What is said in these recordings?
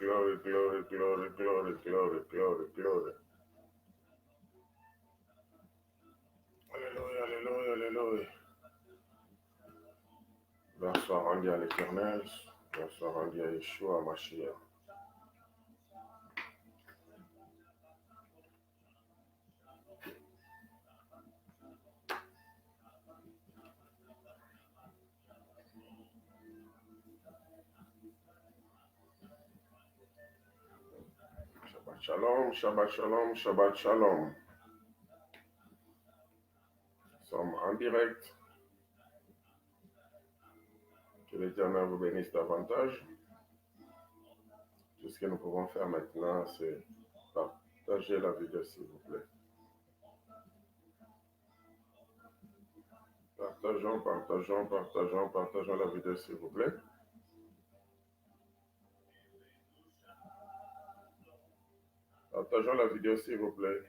glory, glory, glory, glory, glory, glory, glory. Alléluia, alléluia, alléluia. Gloire soit rendue à l'Éternel, gloire soit rendue à Yeshua, Mashiach. Shabbat shalom, Shabbat shalom, Shabbat shalom. Nous sommes en direct. Que l'Éternel vous bénisse davantage. Tout ce que nous pouvons faire maintenant, c'est partager la vidéo, s'il vous plaît. Partageons, partageons, partageons, partageons la vidéo, s'il vous plaît. Partageons la vidéo, s'il vous plaît.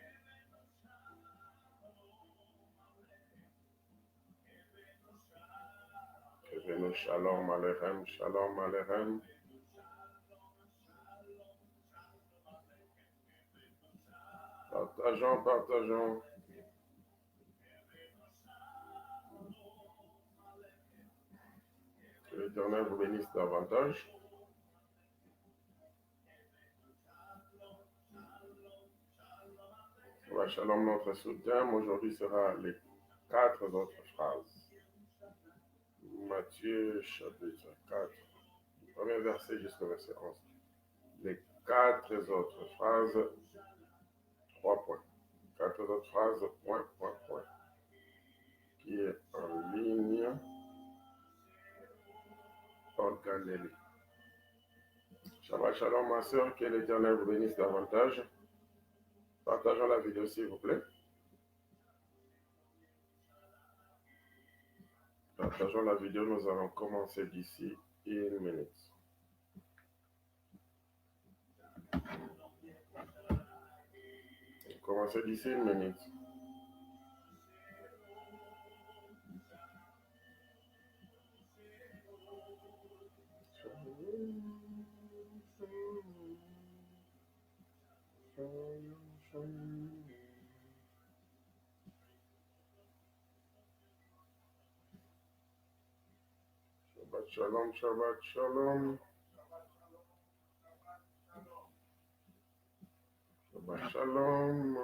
Revenons, shalom aleichem, shalom aleichem. Partageons, partageons. Que l'Éternel vous bénisse davantage. Voilà, shalom, notre soutien. Aujourd'hui sera les 4 autres phrases. Matthieu chapitre 4, premier verset jusqu'au verset 11. Les 4 autres phrases, 3 points. 4 autres phrases, point, point, point. Qui est en ligne. Organelli. Shabbat shalom, ma soeur, que l'Éternel vous bénisse davantage. Partageons la vidéo, s'il vous plaît. Partageons la vidéo, nous allons commencer d'ici 1 minute. Commencer d'ici 1 minute. Shabbat shalom, Shabbat shalom. Shabbat shalom,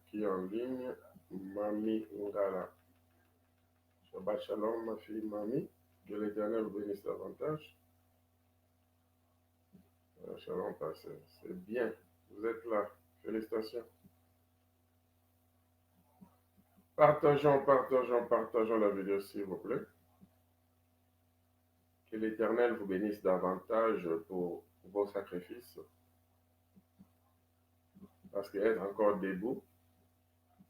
qui est en ligne, Mami Ngala. Shabbat shalom, ma fille Mami, que l'Éternel vous bénisse davantage. Shalom, pasteur, c'est bien, vous êtes là, félicitations. Partageons, partageons, partageons la vidéo, s'il vous plaît. Que l'Éternel vous bénisse davantage pour vos sacrifices. Parce qu'être encore debout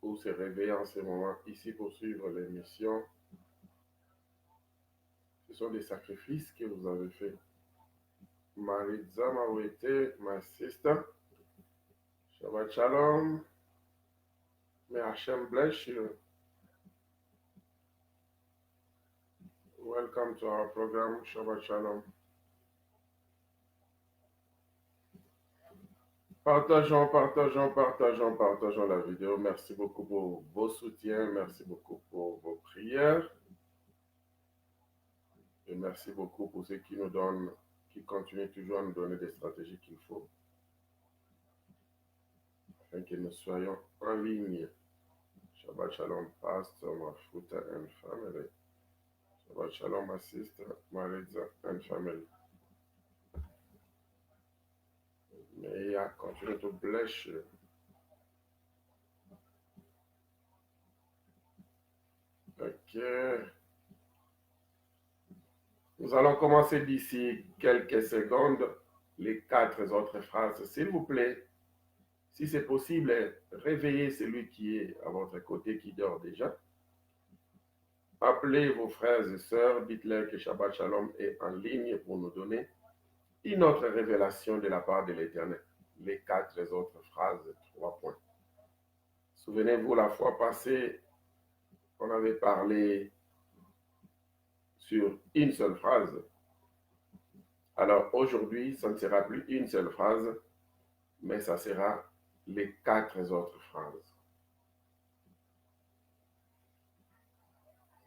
ou se réveiller en ce moment ici pour suivre l'émission, ce sont des sacrifices que vous avez faits. Maritza Mawete, my sister. Shabbat shalom. May Hashem bless you. Welcome to our program. Shabbat shalom. Partageons, partageons, partageons, partageons la vidéo. Merci beaucoup pour vos soutiens. Merci beaucoup pour vos prières. Et merci beaucoup pour ceux qui nous donnent, qui continuent toujours à nous donner des stratégies qu'il faut. Afin que nous soyons en ligne. Shabbat shalom, Pastor Mafuta and family. Shabbat shalom, my sister Maritza and family. May I continue to bless you. Ok. Nous allons commencer d'ici quelques secondes les 4 autres phrases. S'il vous plaît, si c'est possible, réveillez celui qui est à votre côté, qui dort déjà. Appelez vos frères et sœurs, dites-leur que Shabbat Shalom est en ligne pour nous donner une autre révélation de la part de l'Éternel. Les 4 autres phrases, 3 points. Souvenez-vous, la fois passée, on avait parlé sur une seule phrase. Alors aujourd'hui, ça ne sera plus une seule phrase, mais ça sera les 4 autres phrases.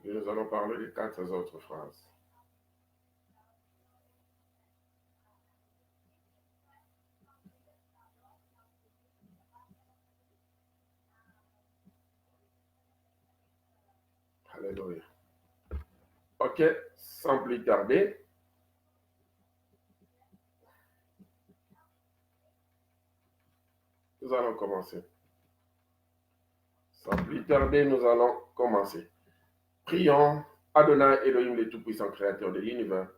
Et nous allons parler des 4 autres phrases. Alléluia. Ok, sans plus tarder, nous allons commencer. Sans plus tarder, nous allons commencer. Prions, Adonai Elohim, le Tout-Puissant Créateur de l'univers.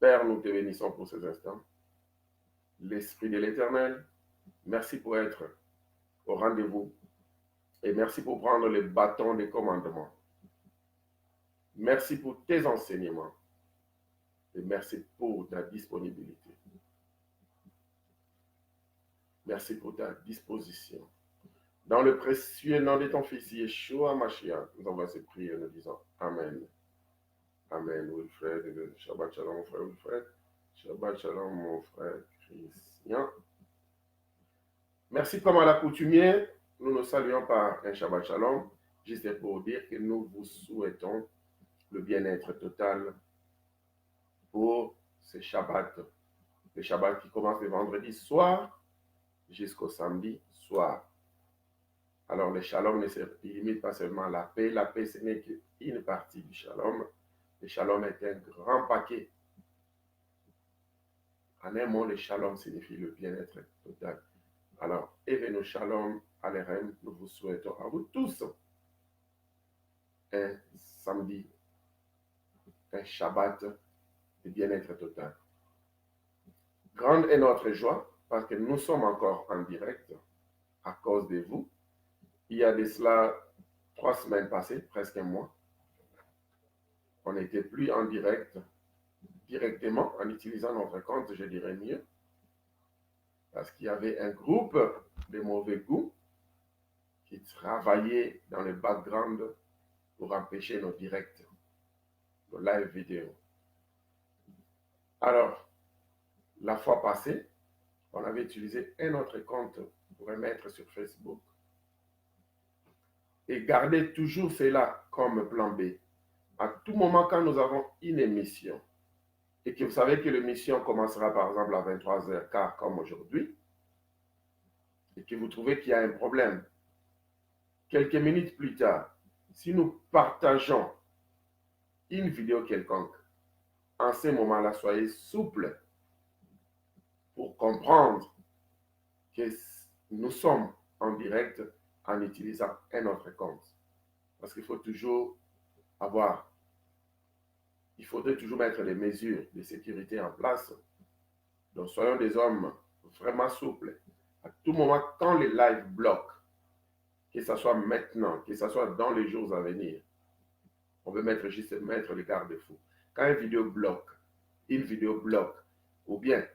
Père, nous te bénissons pour ces instants. L'Esprit de l'Éternel, merci pour être au rendez-vous et merci pour prendre le bâton des commandements. Merci pour tes enseignements et merci pour ta disponibilité. Merci pour ta disposition. Dans le précieux nom de ton Fils Yeshua Mashiach, nous avons ces prières, nous disons Amen. Amen, Wilfred. Shabbat Shalom, mon frère Wilfred. Shabbat Shalom, mon frère Christian. Merci comme à l'accoutumée. Nous nous saluons par un Shabbat Shalom, juste pour dire que nous vous souhaitons le bien-être total pour ce Shabbat. Le Shabbat qui commence le vendredi soir jusqu'au samedi soir. Alors le Shalom ne se limite pas seulement à la paix. La paix, ce n'est qu'une partie du Shalom. Le Shalom est un grand paquet. En un mot, le Shalom signifie le bien-être total. Alors, Evenu Shalom Alerem, nous vous souhaitons à vous tous un samedi, un Shabbat de bien-être total. Grande est notre joie parce que nous sommes encore en direct à cause de vous. Il y a de cela 3 semaines passées, presque un mois, on n'était plus en direct, directement, en utilisant notre compte, je dirais mieux, parce qu'il y avait un groupe de mauvais goût qui travaillait dans le background pour empêcher nos directs, nos live vidéo. Alors, la fois passée, on avait utilisé un autre compte pour remettre sur Facebook et garder toujours cela comme plan B. À tout moment, quand nous avons une émission, et que vous savez que l'émission commencera par exemple à 23h15 comme aujourd'hui, et que vous trouvez qu'il y a un problème, quelques minutes plus tard, si nous partageons une vidéo quelconque, en ce moment-là, soyez souple pour comprendre que nous sommes en direct en utilisant un autre compte. Parce qu'il faut toujours il faudrait toujours mettre les mesures de sécurité en place. Donc soyons des hommes vraiment souples. À tout moment, quand les lives bloquent, que ce soit maintenant, que ce soit dans les jours à venir, on veut juste mettre les garde-fous. Quand une vidéo bloque, ou bien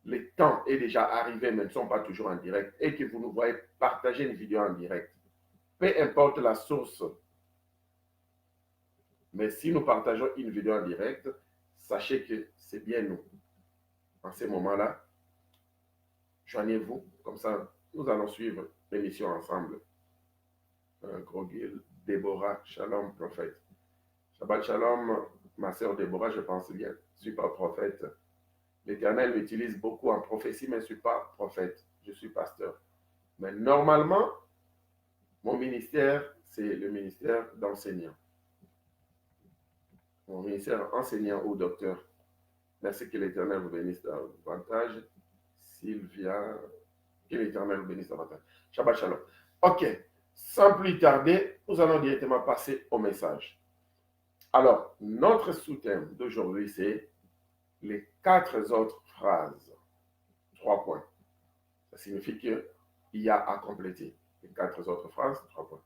le temps est déjà arrivé, mais ne sont pas toujours en direct, et que vous nous voyez partager une vidéo en direct, peu importe la source, mais si nous partageons une vidéo en direct, sachez que c'est bien nous. En ce moment-là, joignez-vous, comme ça, nous allons suivre l'émission ensemble. Un gros guil, Déborah, Shalom, prophète. Shabbat Shalom, ma sœur Déborah, je pense bien, je ne suis pas prophète. L'Éternel m'utilise beaucoup en prophétie, mais je ne suis pas prophète, je suis pasteur. Mais normalement, mon ministère, c'est le ministère d'enseignant. Mon ministère enseignant ou docteur. Merci que l'Éternel vous bénisse davantage. Sylvia, que l'Éternel vous bénisse davantage. Shabbat Shalom. Ok, sans plus tarder, nous allons directement passer au message. Alors, notre sous-thème d'aujourd'hui, c'est les 4 autres phrases. 3 points. Ça signifie qu'il y a à compléter. Les 4 autres phrases, 3 points.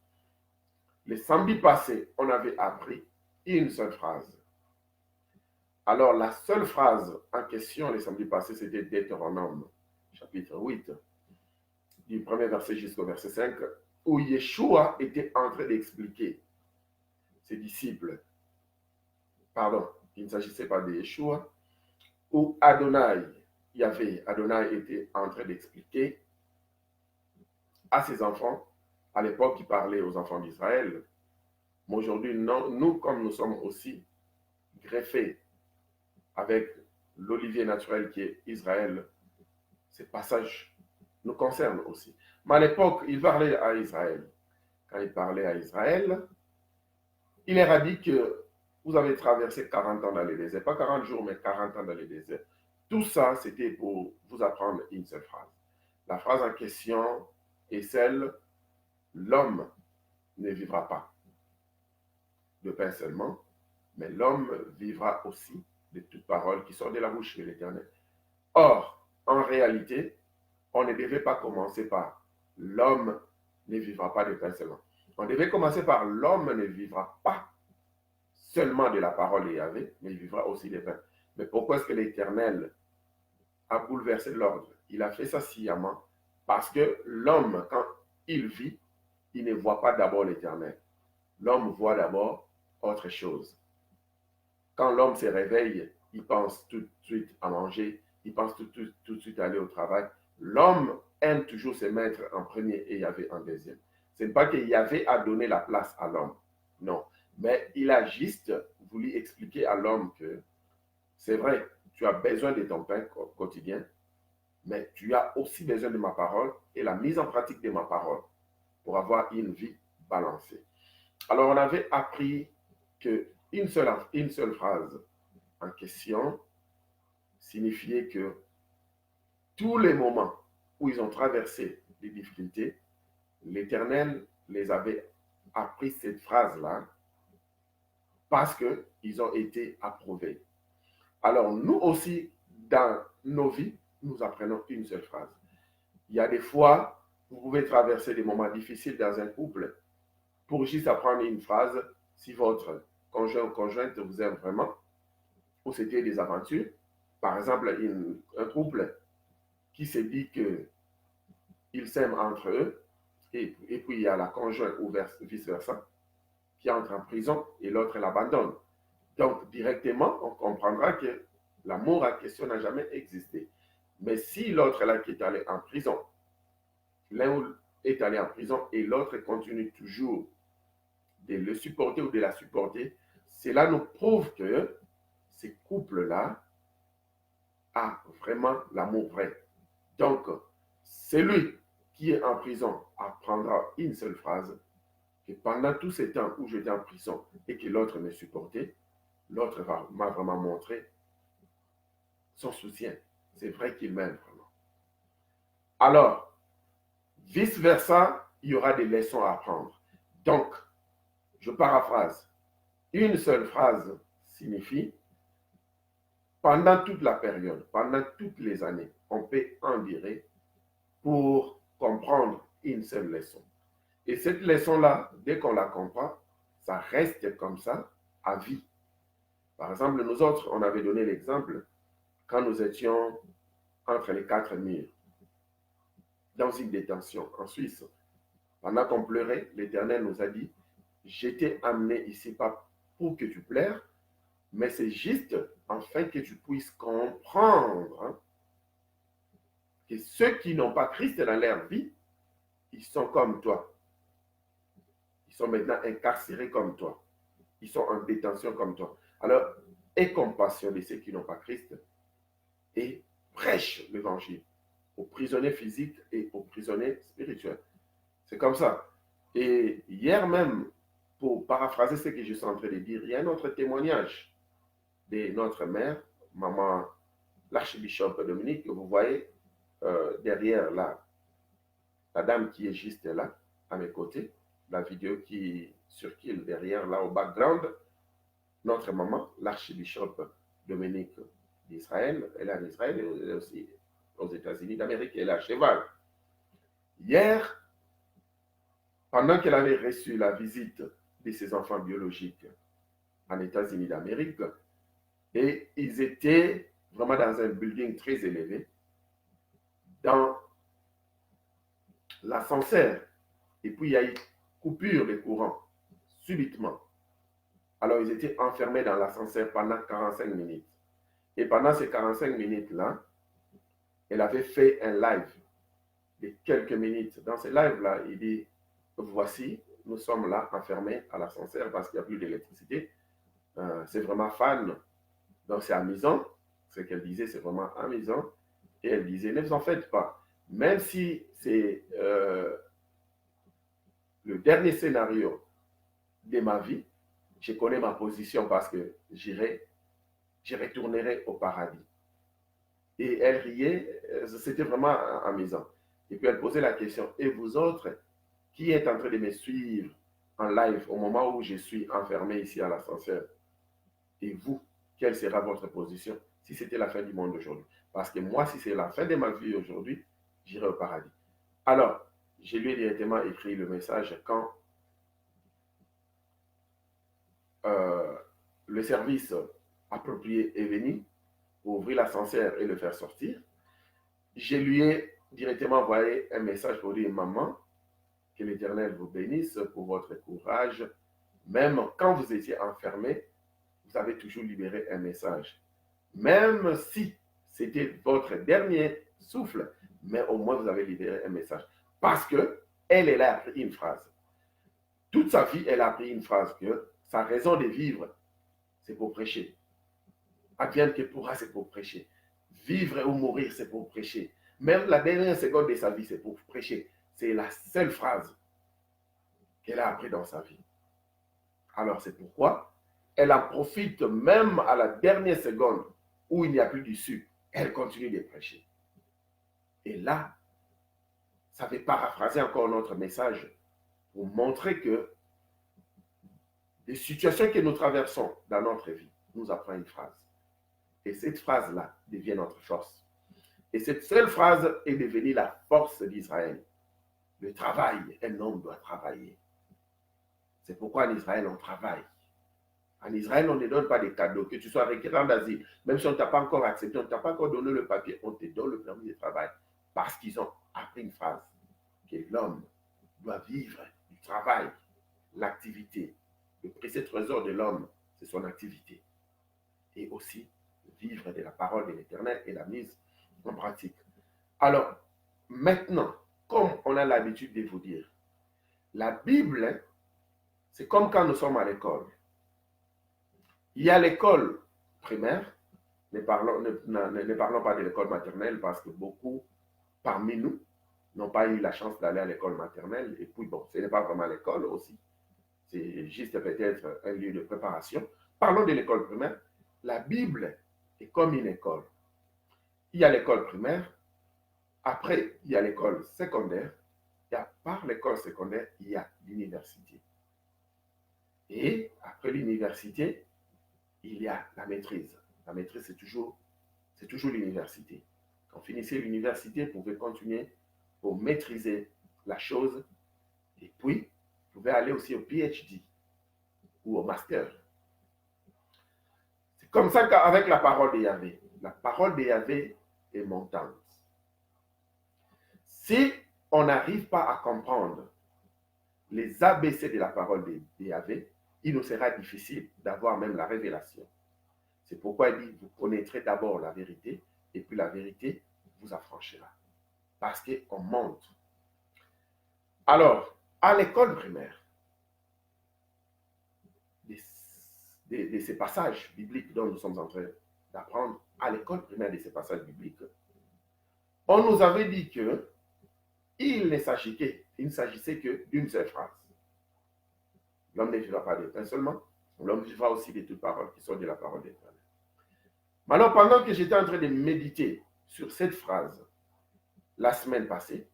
Le samedi passé, on avait appris une seule phrase. Alors, la seule phrase en question le samedi passé, c'était Deutéronome, chapitre 8, du premier verset jusqu'au verset 5, où Yeshua était en train d'expliquer ses disciples. Pardon, il ne s'agissait pas de Yeshua, où Adonai était en train d'expliquer à ses enfants, à l'époque, il parlait aux enfants d'Israël, mais aujourd'hui, nous, comme nous sommes aussi greffés avec l'olivier naturel qui est Israël, ces passages nous concernent aussi. Mais à l'époque, il parlait à Israël. Quand il parlait à Israël, il leur a dit que vous avez traversé 40 ans dans le désert, pas 40 jours, mais 40 ans dans le désert. Tout ça, c'était pour vous apprendre une seule phrase. La phrase en question est celle, l'homme ne vivra pas de pain seulement, mais l'homme vivra aussi de toute parole qui sort de la bouche de l'Éternel. Or, en réalité, on ne devait pas commencer par l'homme ne vivra pas de pain seulement. On devait commencer par l'homme ne vivra pas seulement de la parole de Yahvé, mais il vivra aussi de pain. Mais pourquoi est-ce que l'Éternel a bouleversé l'ordre? Il a fait ça sciemment parce que l'homme, quand il vit, il ne voit pas d'abord l'Éternel. L'homme voit d'abord autre chose. Quand l'homme se réveille, il pense tout de suite à manger, il pense tout de suite à aller au travail. L'homme aime toujours se mettre en premier et Yahvé en deuxième. Ce n'est pas que Yahvé a donné la place à l'homme, non. Mais il a juste voulu expliquer à l'homme que c'est vrai, tu as besoin de ton pain quotidien, mais tu as aussi besoin de ma parole et la mise en pratique de ma parole pour avoir une vie balancée. Alors, on avait appris qu'une seule phrase en question signifiait que tous les moments où ils ont traversé des difficultés, l'Éternel les avait appris cette phrase-là parce qu'ils ont été approuvés. Alors, nous aussi, dans nos vies, nous apprenons une seule phrase. Il y a des fois, vous pouvez traverser des moments difficiles dans un couple pour juste apprendre une phrase si votre conjoint ou conjointe vous aime vraiment, ou c'était des aventures. Par exemple, un couple qui se dit qu'ils s'aiment entre eux, et puis il y a la conjointe ou vice-versa, qui entre en prison et l'autre l'abandonne. Donc, directement, on comprendra que l'amour en question n'a jamais existé. Mais si l'autre là qui est allé en prison, l'un est allé en prison et l'autre continue toujours de le supporter ou de la supporter, cela nous prouve que ces couples-là a vraiment l'amour vrai. Donc, celui qui est en prison apprendra une seule phrase, que pendant tout ce temps où j'étais en prison et que l'autre me supportait, l'autre m'a vraiment montré son soutien. C'est vrai qu'il m'aime vraiment. Alors, vice-versa, il y aura des leçons à apprendre. Donc, je paraphrase. Une seule phrase signifie pendant toute la période, pendant toutes les années, on peut en dire pour comprendre une seule leçon. Et cette leçon-là, dès qu'on la comprend, ça reste comme ça à vie. Par exemple, nous autres, on avait donné l'exemple quand nous étions entre les quatre murs, dans une détention en Suisse. Pendant qu'on pleurait, l'Éternel nous a dit, je t'ai amené ici pas pour que tu pleures, mais c'est juste afin que tu puisses comprendre que ceux qui n'ont pas Christ dans leur vie, ils sont comme toi. Ils sont maintenant incarcérés comme toi. Ils sont en détention comme toi. Alors, aie compassion de ceux qui n'ont pas Christ et prêche l'évangile aux prisonniers physiques et aux prisonniers spirituels. C'est comme ça. Et hier même, pour paraphraser ce que je suis en train de dire, il y a un autre témoignage de notre mère, maman, l'archibishop Dominique, que vous voyez derrière là, la dame qui est juste là, à mes côtés, la vidéo qui circule derrière là au background, notre maman, l'archibishop Dominique d'Israël, elle est en Israël et aussi aux États-Unis d'Amérique, elle est à cheval. Hier, pendant qu'elle avait reçu la visite de ses enfants biologiques en États-Unis d'Amérique, et ils étaient vraiment dans un building très élevé, dans l'ascenseur, et puis il y a eu coupure de courant, subitement. Alors ils étaient enfermés dans l'ascenseur pendant 45 minutes. Et pendant ces 45 minutes-là, elle avait fait un live de quelques minutes. Dans ce live-là, il dit, voici, nous sommes là enfermés à l'ascenseur parce qu'il n'y a plus d'électricité. C'est vraiment fan. Donc c'est amusant. Ce qu'elle disait, c'est vraiment amusant. Et elle disait, ne vous en faites pas. Même si c'est le dernier scénario de ma vie, je connais ma position parce que je retournerai au paradis. Et elle riait, c'était vraiment amusant. Et puis elle posait la question, et vous autres, qui êtes en train de me suivre en live au moment où je suis enfermé ici à l'ascenseur? Et vous, quelle sera votre position si c'était la fin du monde aujourd'hui? Parce que moi, si c'est la fin de ma vie aujourd'hui, j'irai au paradis. Alors, je lui ai directement écrit le message quand le service approprié est venu pour ouvrir l'ascenseur et le faire sortir. Je lui ai directement envoyé un message pour dire, maman, que l'Éternel vous bénisse pour votre courage. Même quand vous étiez enfermé, vous avez toujours libéré un message. Même si c'était votre dernier souffle, mais au moins vous avez libéré un message. Parce que elle a appris une phrase. Toute sa vie, elle a appris une phrase que sa raison de vivre, c'est pour prêcher. Advienne que pourra, c'est pour prêcher. Vivre ou mourir, c'est pour prêcher. Même la dernière seconde de sa vie, c'est pour prêcher. C'est la seule phrase qu'elle a appris dans sa vie. Alors c'est pourquoi elle en profite même à la dernière seconde où il n'y a plus d'issue. Elle continue de prêcher. Et là, ça fait paraphraser encore notre message pour montrer que les situations que nous traversons dans notre vie nous apprend une phrase. Et cette phrase-là devient notre force. Et cette seule phrase est devenue la force d'Israël. Le travail, un homme doit travailler. C'est pourquoi en Israël, on travaille. En Israël, on ne donne pas des cadeaux. Que tu sois requérant d'asile, même si on ne t'a pas encore accepté, on ne t'a pas encore donné le papier, on te donne le permis de travail. Parce qu'ils ont appris une phrase, que l'homme doit vivre du travail, l'activité. Le précieux trésor de l'homme, c'est son activité. Et aussi, vivre de la parole de l'Éternel et la mise en pratique. Alors, maintenant, comme on a l'habitude de vous dire, la Bible, c'est comme quand nous sommes à l'école. Il y a l'école primaire, ne parlons pas de l'école maternelle parce que beaucoup parmi nous n'ont pas eu la chance d'aller à l'école maternelle. Et puis, bon, ce n'est pas vraiment l'école aussi. C'est juste peut-être un lieu de préparation. Parlons de l'école primaire. La Bible est comme une école. Il y a l'école primaire, après, il y a l'école secondaire, et à part l'école secondaire, il y a l'université. Et après l'université, il y a la maîtrise. La maîtrise, c'est toujours l'université. Quand vous finissez l'université, vous pouvez continuer pour maîtriser la chose. Et puis, vous pouvez aller aussi au PhD ou au master. C'est comme ça qu'avec la parole de Yahvé, la parole de Yahvé est montante. Si on n'arrive pas à comprendre les ABC de la parole de Yahvé, il nous sera difficile d'avoir même la révélation. C'est pourquoi il dit, vous connaîtrez d'abord la vérité, et puis la vérité vous affranchira. Parce qu'on monte. Alors, à l'école primaire, de ces passages bibliques dont nous sommes en train d'apprendre, à l'école primaire de ces passages bibliques, on nous avait dit que il ne s'agissait que d'une seule phrase. L'homme ne vivra pas de pain seulement, l'homme vivra aussi de toutes paroles qui sont de la parole d'Éternel. Alors, pendant que j'étais en train de méditer sur cette phrase la semaine passée,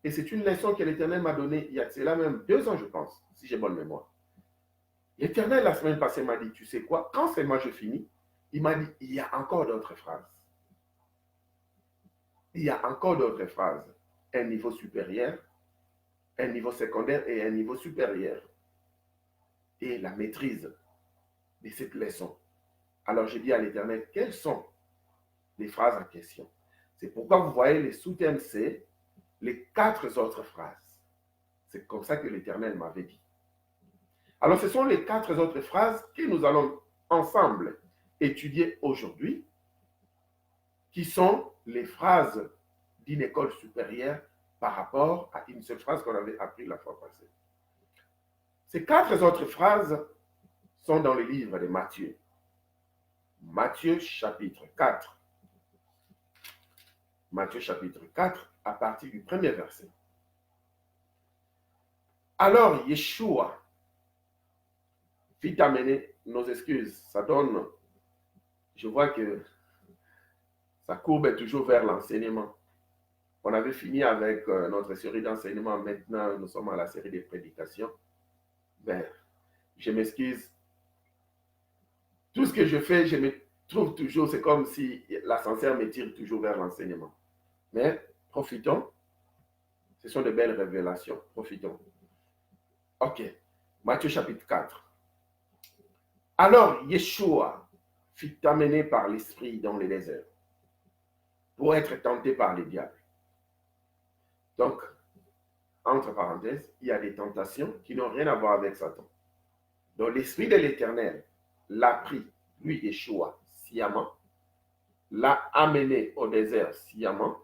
et c'est une leçon que l'Éternel m'a donnée il y a cela même 2 ans, je pense, si j'ai bonne mémoire. L'Éternel, la semaine passée, m'a dit, tu sais quoi, quand seulement je finis, il m'a dit, il y a encore d'autres phrases. Il y a encore d'autres phrases. Un niveau supérieur, un niveau secondaire et un niveau supérieur. Et la maîtrise de cette leçon. Alors j'ai dit à l'Éternel, quelles sont les phrases en question? C'est pourquoi vous voyez les sous-thèmes, c'est les 4 autres phrases. C'est comme ça que l'Éternel m'avait dit. Alors ce sont les 4 autres phrases que nous allons ensemble étudier aujourd'hui qui sont les phrases d'une école supérieure par rapport à une seule phrase qu'on avait appris la fois passée. Ces 4 autres phrases sont dans le livre de Matthieu. Matthieu chapitre 4. Matthieu chapitre 4, à partir du premier verset. Alors Yeshua fit amener nos excuses. Ça donne, je vois que sa courbe est toujours vers l'enseignement. On avait fini avec notre série d'enseignement. Maintenant, nous sommes à la série des prédications. Ben, je m'excuse. Tout ce que je fais, je me trouve toujours, c'est comme si l'ascenseur me tire toujours vers l'enseignement. Mais profitons. Ce sont de belles révélations. Profitons. Ok. Matthieu chapitre 4. Alors Yeshua fut amené par l'Esprit dans le désert pour être tenté par les diables. Donc, entre parenthèses, il y a des tentations qui n'ont rien à voir avec Satan. Donc, l'Esprit de l'Éternel l'a pris, lui Yeshua, sciemment, l'a amené au désert sciemment,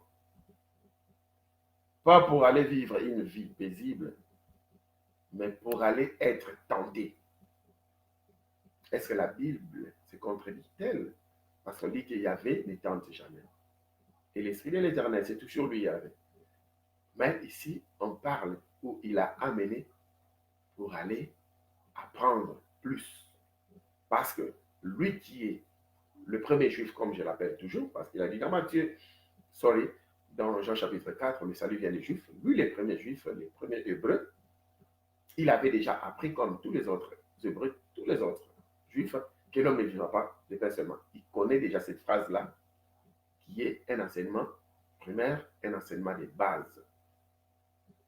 pas pour aller vivre une vie paisible, mais pour aller être tenté. Est-ce que la Bible se contredit-elle? Parce qu'on dit qu'il y avait ne tente jamais. Et l'Esprit de l'Éternel, c'est toujours lui Yahvé. Mais ici, on parle où il a amené pour aller apprendre plus. Parce que lui qui est le premier juif, comme je l'appelle toujours, parce qu'il a dit dans Matthieu, dans Jean chapitre 4, le salut vient des juifs, lui les premiers juifs, les premiers hébreux, il avait déjà appris comme tous les autres hébreux, tous les autres juifs, que l'homme ne vivra pas de pain seulement. Il connaît déjà cette phrase-là, qui est un enseignement primaire, un enseignement de base,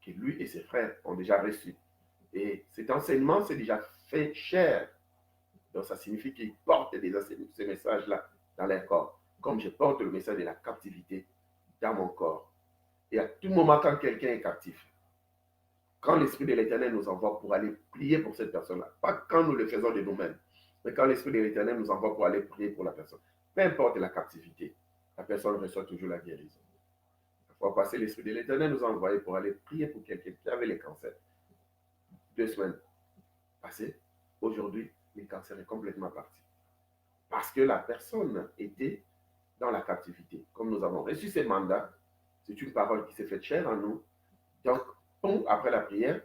que lui et ses frères ont déjà reçu. Et cet enseignement s'est déjà fait chair. Donc ça signifie qu'ils portent déjà ces messages-là dans leur corps. Comme je porte le message de la captivité dans mon corps. Et à tout moment, quand quelqu'un est captif, quand l'Esprit de l'Éternel nous envoie pour aller prier pour cette personne-là, pas quand nous le faisons de nous-mêmes, mais quand l'Esprit de l'Éternel nous envoie pour aller prier pour la personne, peu importe la captivité, la personne reçoit toujours la guérison. La fois passée, l'Esprit de l'Éternel nous a envoyé pour aller prier pour quelqu'un qui avait le cancer. 2 semaines passées, aujourd'hui, le cancer est complètement parti. Parce que la personne était dans la captivité. Comme nous avons reçu ces mandats, c'est une parole qui s'est faite chère en nous. Donc, après la prière,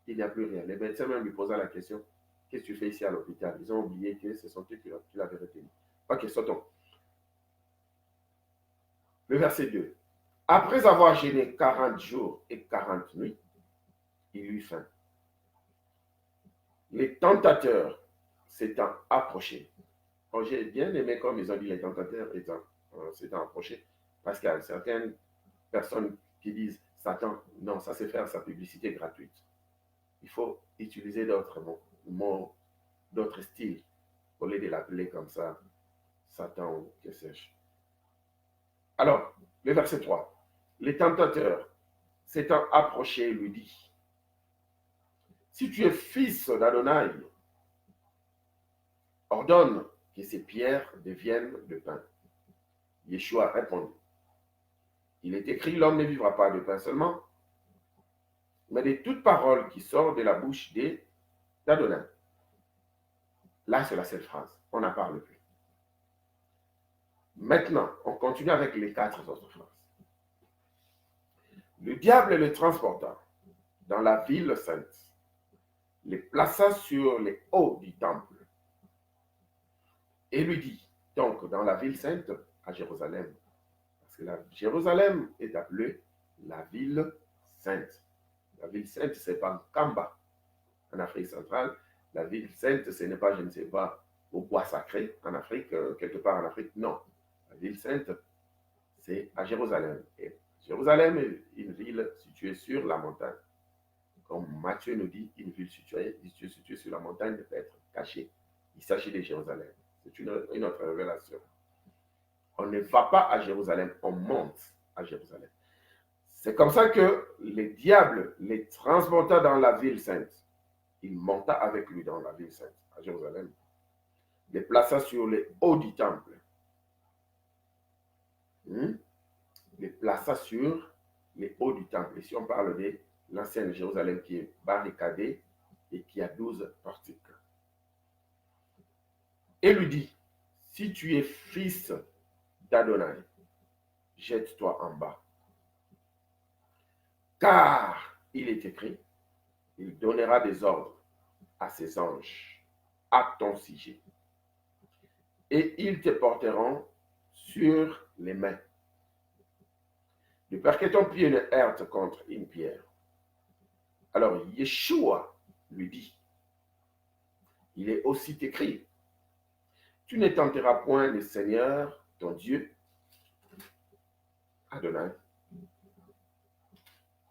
il n'y a plus rien. Les médecins même lui posaient la question, qu'est-ce que tu fais ici à l'hôpital? Ils ont oublié que ce sont eux qui l'avaient retenu. Ok, sautons. Le verset 2. Après avoir jeûné 40 jours et 40 nuits, il eut faim. Les tentateurs s'étant approchés. Oh, j'ai bien aimé comme ils ont dit les tentateurs s'étant approchés, parce qu'il y a certaines personnes qui disent Satan, non, ça c'est faire sa publicité gratuite. Il faut utiliser d'autres mots, d'autres styles, au lieu de l'appeler comme ça, Satan ou que sais-je. Alors, le verset 3. Les tentateurs s'étant approchés lui dit, si tu es fils d'Adonai, ordonne que ces pierres deviennent de pain. Yeshua répondit, il est écrit, l'homme ne vivra pas de pain seulement, mais de toute parole qui sort de la bouche d'Adonai. Là, c'est la seule phrase. On n'en parle plus. Maintenant, on continue avec les 4 autres phrases. Le diable le transporta dans la ville sainte, les plaça sur les hauts du temple, et lui dit, donc dans la ville sainte, à Jérusalem, parce que Jérusalem est appelée la ville sainte. La ville sainte, ce n'est pas Kamba, en Afrique centrale. La ville sainte, ce n'est pas, je ne sais pas, au bois sacré, en Afrique, quelque part en Afrique. Non. La ville sainte, c'est à Jérusalem. Et Jérusalem est une ville située sur la montagne. Comme Matthieu nous dit, une ville située sur la montagne ne peut être cachée. Il s'agit de Jérusalem. C'est une autre révélation. On ne va pas à Jérusalem, on monte à Jérusalem. C'est comme ça que le diable les transporta dans la ville sainte. Il monta avec lui dans la ville sainte, à Jérusalem. Les plaça sur les hauts du temple. les plaça sur les hauts du temple. Ici, on parle de l'ancienne Jérusalem qui est barricadée et qui a 12 portiques. Et lui dit, si tu es fils d'Adonai, jette-toi en bas. Car il est écrit, il donnera des ordres à ses anges à ton sujet. Et ils te porteront sur les mains, de peur que ton pied ne heurte contre une pierre. Alors Yeshua lui dit, il est aussi écrit, tu ne tenteras point le Seigneur, ton Dieu, Adonai.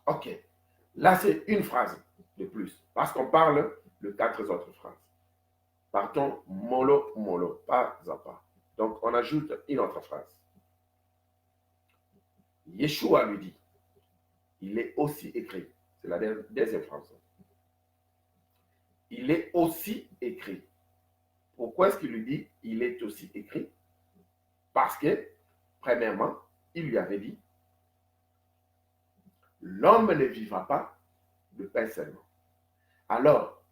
Ok, là c'est une phrase de plus, parce qu'on parle de 4 autres phrases. Partons mollo, mollo, pas à pas. Donc on ajoute une autre phrase. Yeshua lui dit, il est aussi écrit, c'est la deuxième phrase. Il est aussi écrit. Pourquoi est-ce qu'il lui dit, il est aussi écrit? Parce que, premièrement, il lui avait dit, l'homme ne vivra pas de pain seulement. Alors,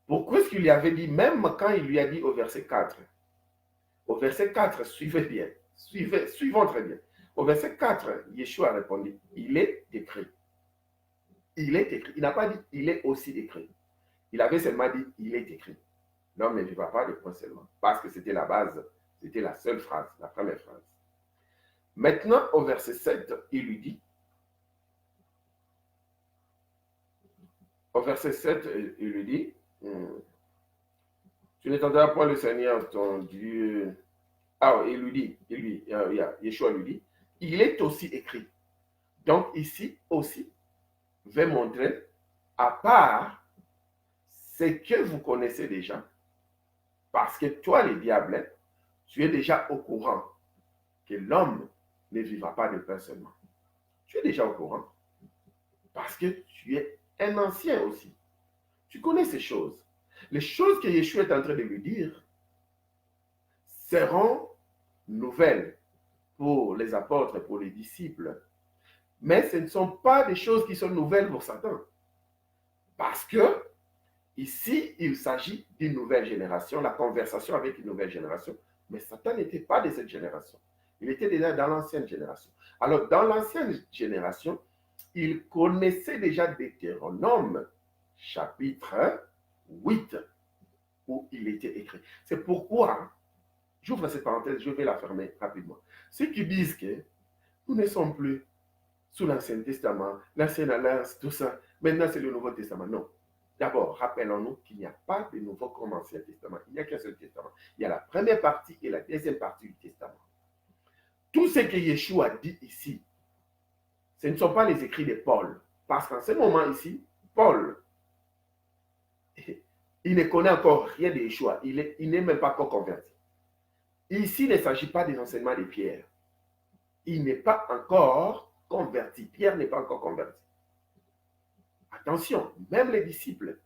pourquoi est-ce qu'il lui avait dit, même quand il lui a dit au verset 4, suivez bien, suivons très bien. Au verset 4, Yeshua a répondu, il est écrit. Il est écrit. Il n'a pas dit, il est aussi écrit. Il avait seulement dit, il est écrit. L'homme ne vivra pas de pain seulement. Parce que c'était la base, c'était la seule phrase, la première phrase. Maintenant, au verset 7, il lui dit, au verset 7, il lui dit, tu n'entendras point le Seigneur ton Dieu. Ah, il lui dit, Yeshua lui dit, il est aussi écrit. Donc ici aussi, je vais montrer, à part ce que vous connaissez déjà, parce que toi, le diable, tu es déjà au courant que l'homme ne vivra pas de pain seulement. Tu es déjà au courant. Parce que tu es un ancien aussi. Tu connais ces choses. Les choses que Yeshua est en train de lui dire seront nouvelles pour les apôtres, pour les disciples. Mais ce ne sont pas des choses qui sont nouvelles pour Satan. Parce que ici, il s'agit d'une nouvelle génération, la conversation avec une nouvelle génération. Mais Satan n'était pas de cette génération. Il était déjà dans l'ancienne génération. Alors, dans l'ancienne génération, il connaissait déjà Deutéronome, chapitre 8, où il était écrit. C'est pourquoi, j'ouvre cette parenthèse, je vais la fermer rapidement. Ceux qui disent que nous ne sommes plus sous l'Ancien Testament, l'Ancienne Alliance, tout ça, maintenant c'est le Nouveau Testament. Non. D'abord, rappelons-nous qu'il n'y a pas de nouveau comme Ancien Testament. Il n'y a qu'un seul testament. Il y a la première partie et la deuxième partie du testament. Tout ce que Yeshua dit ici, ce ne sont pas les écrits de Paul. Parce qu'en ce moment ici, Paul, il ne connaît encore rien de Yeshua. Il n'est même pas encore converti. Ici, il ne s'agit pas des enseignements de Pierre. Il n'est pas encore converti. Pierre n'est pas encore converti. Attention, même les disciples,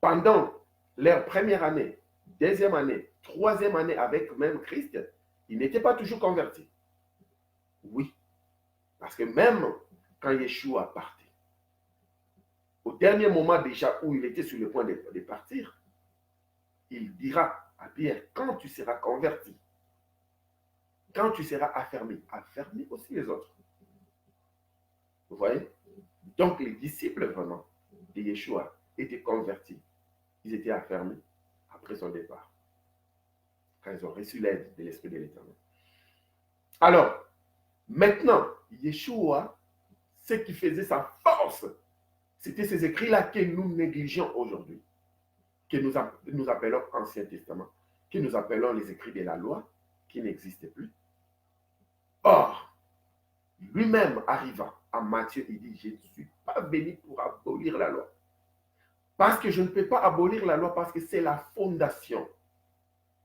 pendant leur première année, deuxième année, troisième année avec même Christ, ils n'étaient pas toujours convertis. Oui, parce que même quand Yeshua partait, au dernier moment déjà où il était sur le point de partir, il dira à Pierre, quand tu seras converti, quand tu seras affermi, affermis aussi les autres. Vous voyez? Donc les disciples vraiment de Yeshua étaient convertis. Ils étaient affermis après son départ, quand ils ont reçu l'aide de l'Esprit de l'Éternel. Alors, maintenant, Yeshua, ce qui faisait sa force, c'était ces écrits-là que nous négligeons aujourd'hui, que nous appelons Ancien Testament, que nous appelons les écrits de la loi, qui n'existaient plus. Or, lui-même arrivant à Matthieu, il dit, je ne suis pas venu pour abolir la loi. Parce que je ne peux pas abolir la loi parce que c'est la fondation.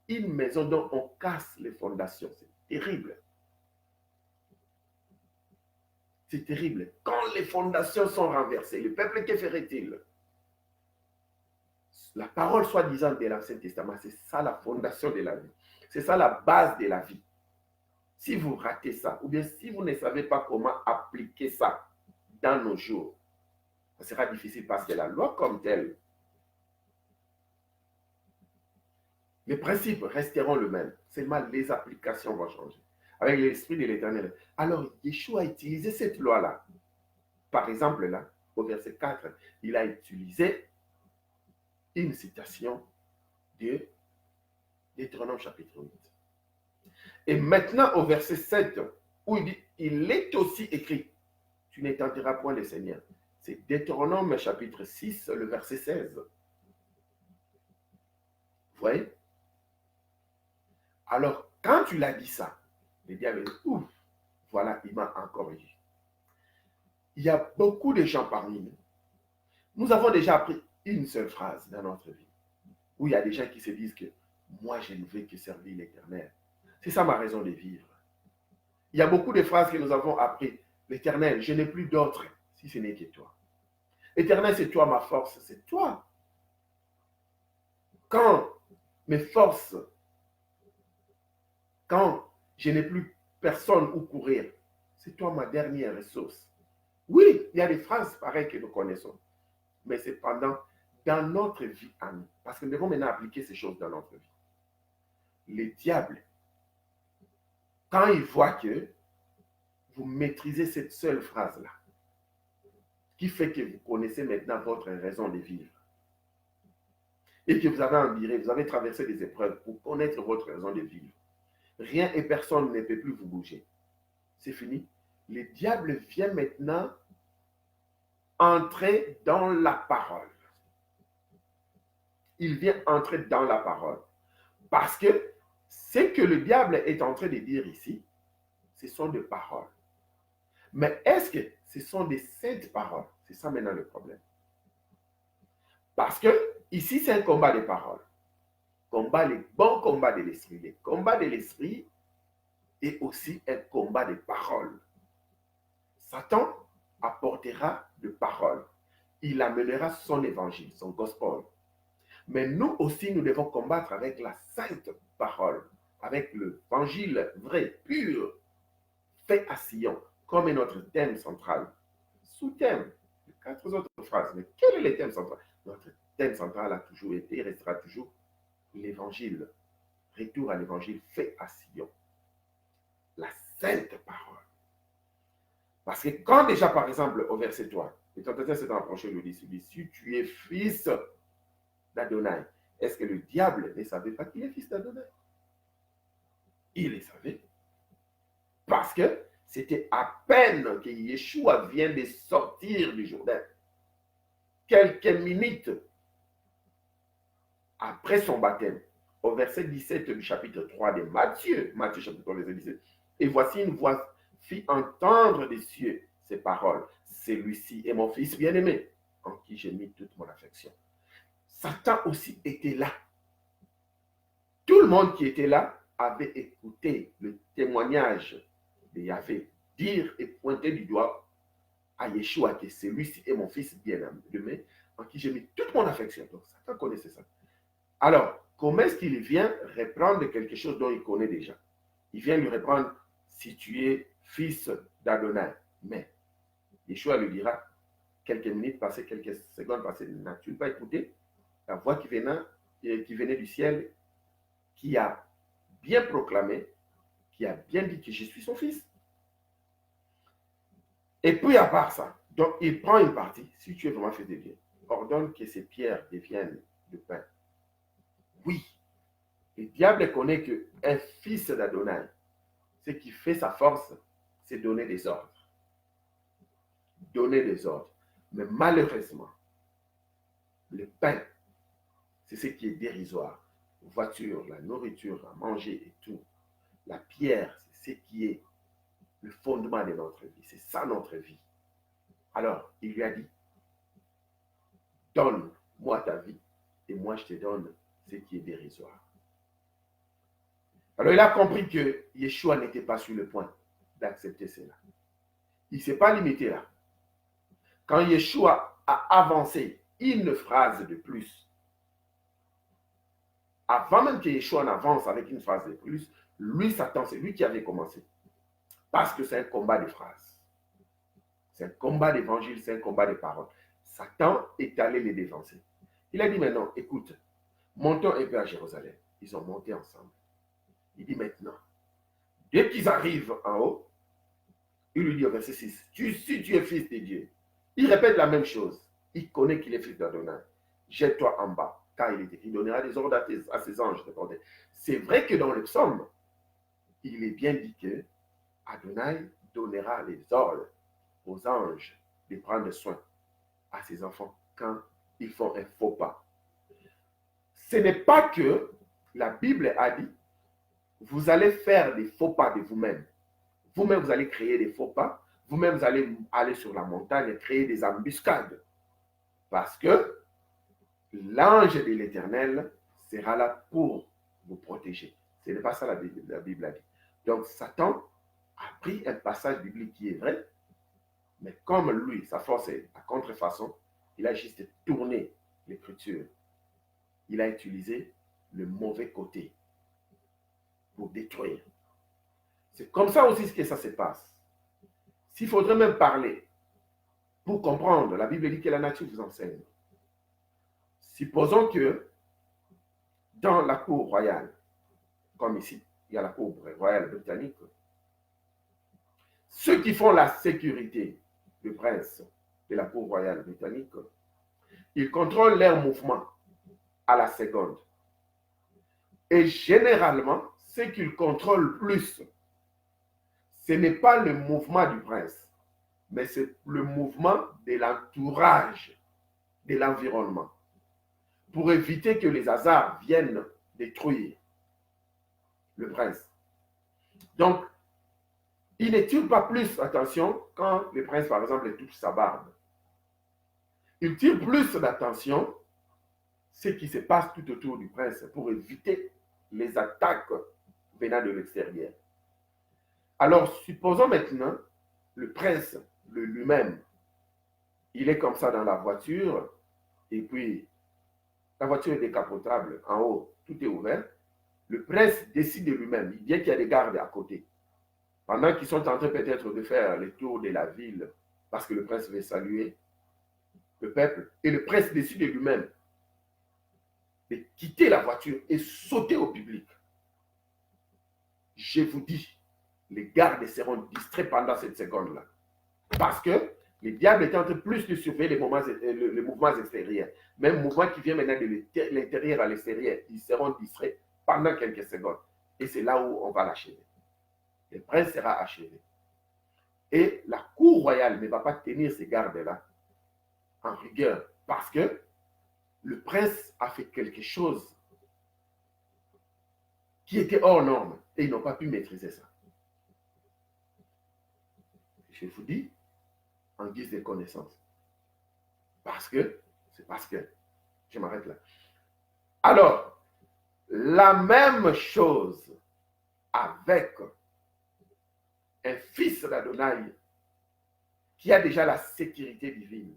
Une maison dont on casse les fondations, c'est terrible. C'est terrible. Quand les fondations sont renversées, le peuple, que ferait-il? La parole soi-disant de l'Ancien Testament, c'est ça la fondation de la vie. C'est ça la base de la vie. Si vous ratez ça, ou bien si vous ne savez pas comment appliquer ça dans nos jours, ça sera difficile parce que la loi comme telle, les principes resteront les mêmes. Seulement les applications vont changer. Avec l'Esprit de l'Éternel. Alors, Yeshua a utilisé cette loi-là. Par exemple, là, au verset 4, il a utilisé une citation de Deutéronome chapitre 8. Et maintenant, au verset 7, où il dit, il est aussi écrit, tu ne tenteras point le Seigneur. C'est Deutéronome chapitre 6, le verset 16. Vous voyez? Alors, quand tu l'as dit ça, le diable dit, ouf, voilà, il m'a encore dit. Il y a beaucoup de gens parmi nous. Nous avons déjà appris une seule phrase dans notre vie, où il y a des gens qui se disent que moi, je ne veux que servir l'Éternel. C'est ça ma raison de vivre. Il y a beaucoup de phrases que nous avons apprises. L'Éternel, je n'ai plus d'autre si ce n'est que toi. Éternel, c'est toi ma force, c'est toi. Quand mes forces, quand je n'ai plus personne où courir, c'est toi ma dernière ressource. Oui, il y a des phrases pareilles que nous connaissons. Mais cependant, dans notre vie à nous, parce que nous devons maintenant appliquer ces choses dans notre vie. Les diables, quand ils voient que vous maîtrisez cette seule phrase-là, qui fait que vous connaissez maintenant votre raison de vivre, et que vous avez enduré, vous avez traversé des épreuves pour connaître votre raison de vivre, rien et personne ne peut plus vous bouger. C'est fini. Le diable vient maintenant entrer dans la parole. Il vient entrer dans la parole. Parce que ce que le diable est en train de dire ici, ce sont des paroles. Mais est-ce que ce sont des saintes paroles? C'est ça maintenant le problème. Parce que ici, c'est un combat de paroles. Les bons combats de l'esprit. Les combats de l'esprit est aussi un combat de paroles. Satan apportera de paroles. Il amènera son évangile, son gospel. Mais nous aussi, nous devons combattre avec la sainte parole, avec l'évangile vrai, pur, fait à Sion, comme est notre thème central. Sous-thème, 4 autres phrases. Mais quel est le thème central? Notre thème central a toujours été et restera toujours l'évangile. Retour à l'évangile fait à Sion. La sainte parole. Parce que quand déjà, par exemple, au verset 3, le tentateur s'est approché, lui dit, si tu es fils d'Adonai, est-ce que le diable ne savait pas qu'il est fils d'Adonai? Il le savait. Parce que c'était à peine que Yeshua vient de sortir du Jourdain. Quelques minutes après son baptême, au verset 17 du chapitre 3 de Matthieu chapitre 3, verset 17, et voici une voix fit entendre des cieux ces paroles. Celui-ci est mon fils bien-aimé, en qui j'ai mis toute mon affection. Satan aussi était là. Tout le monde qui était là avait écouté le témoignage de Yahvé dire et pointer du doigt à Yeshua que celui-ci est mon fils bien-aimé, en qui j'ai mis toute mon affection. Donc Satan connaissait ça. Alors, comment est-ce qu'il vient reprendre quelque chose dont il connaît déjà? Il vient lui reprendre si tu es fils d'Adonai. Mais Yeshua lui dira, quelques minutes passées, quelques secondes passées, n'as-tu pas écouté la voix qui venait du ciel, qui a bien proclamé, qui a bien dit que je suis son fils? Et puis à part ça, donc il prend une partie, si tu es vraiment fils de Dieu, ordonne que ces pierres deviennent de pain. Oui, le diable connaît qu'un fils d'Adonai, ce qui fait sa force, c'est donner des ordres. Donner des ordres. Mais malheureusement, le pain, c'est ce qui est dérisoire. La voiture, la nourriture, à manger et tout. La pierre, c'est ce qui est le fondement de notre vie. C'est ça notre vie. Alors, il lui a dit, donne-moi ta vie et moi je te donne ce qui est dérisoire. Alors, il a compris que Yeshua n'était pas sur le point d'accepter cela. Il ne s'est pas limité là. Quand Yeshua a avancé une phrase de plus, avant même que Yeshua n'avance avec une phrase de plus, Lui, Satan, c'est lui qui avait commencé. Parce que c'est un combat de phrases. C'est un combat d'évangile, c'est un combat de paroles. Satan est allé les défoncer. Il a dit maintenant, écoute, montons un peu à Jérusalem. Ils ont monté ensemble. Il dit maintenant, dès qu'ils arrivent en haut, il lui dit au verset 6, si tu es fils de Dieu, il répète la même chose. Il connaît qu'il est fils d'Adonai. Jette-toi en bas, car il donnera des ordres à ses anges. C'est vrai que dans le psaume, il est bien dit que Adonai donnera les ordres aux anges de prendre soin à ses enfants quand ils font un faux pas. Ce n'est pas que la Bible a dit, vous allez faire des faux pas de vous-même. Vous-même, vous allez créer des faux pas. Vous-même, vous allez aller sur la montagne et créer des embuscades. Parce que l'ange de l'Éternel sera là pour vous protéger. Ce n'est pas ça la Bible a dit. Donc, Satan a pris un passage biblique qui est vrai, mais comme lui, sa force est à contrefaçon, il a juste tourné l'écriture. Il a utilisé le mauvais côté pour détruire. C'est comme ça aussi que ça se passe. S'il faudrait même parler pour comprendre, la Bible dit que la nature vous enseigne. Supposons que dans la cour royale, comme ici, il y a la cour royale britannique, ceux qui font la sécurité du prince de la cour royale britannique, ils contrôlent leurs mouvements à la seconde. Et généralement, ce qu'ils contrôlent plus, ce n'est pas le mouvement du prince, mais c'est le mouvement de l'entourage, de l'environnement, pour éviter que les hasards viennent détruire le prince. Donc, il ne tire pas plus attention quand le prince, par exemple, touche sa barbe. Il tire plus d'attention ce qui se passe tout autour du prince pour éviter les attaques venant de l'extérieur. Alors, supposons maintenant le prince lui-même, il est comme ça dans la voiture, et puis la voiture est décapotable, en haut, tout est ouvert. Le prince décide de lui-même, bien qu'il y a des gardes à côté. Pendant qu'ils sont en train peut-être de faire le tour de la ville, parce que le prince veut saluer le peuple, et le prince décide de lui-même de quitter la voiture et sauter au public. Je vous dis, les gardes seront distraits pendant cette seconde-là. Parce que le diable est en train plus de surveiller les mouvements extérieurs. Même mouvements qui viennent maintenant de l'intérieur à l'extérieur, ils seront distraits pendant quelques secondes. Et c'est là où on va l'achever. Le prince sera achevé. Et la cour royale ne va pas tenir ces gardes-là en rigueur parce que le prince a fait quelque chose qui était hors norme et ils n'ont pas pu maîtriser ça. Je vous dis, en guise de connaissance. C'est parce que, je m'arrête là. Alors, la même chose avec un fils d'Adonai qui a déjà la sécurité divine,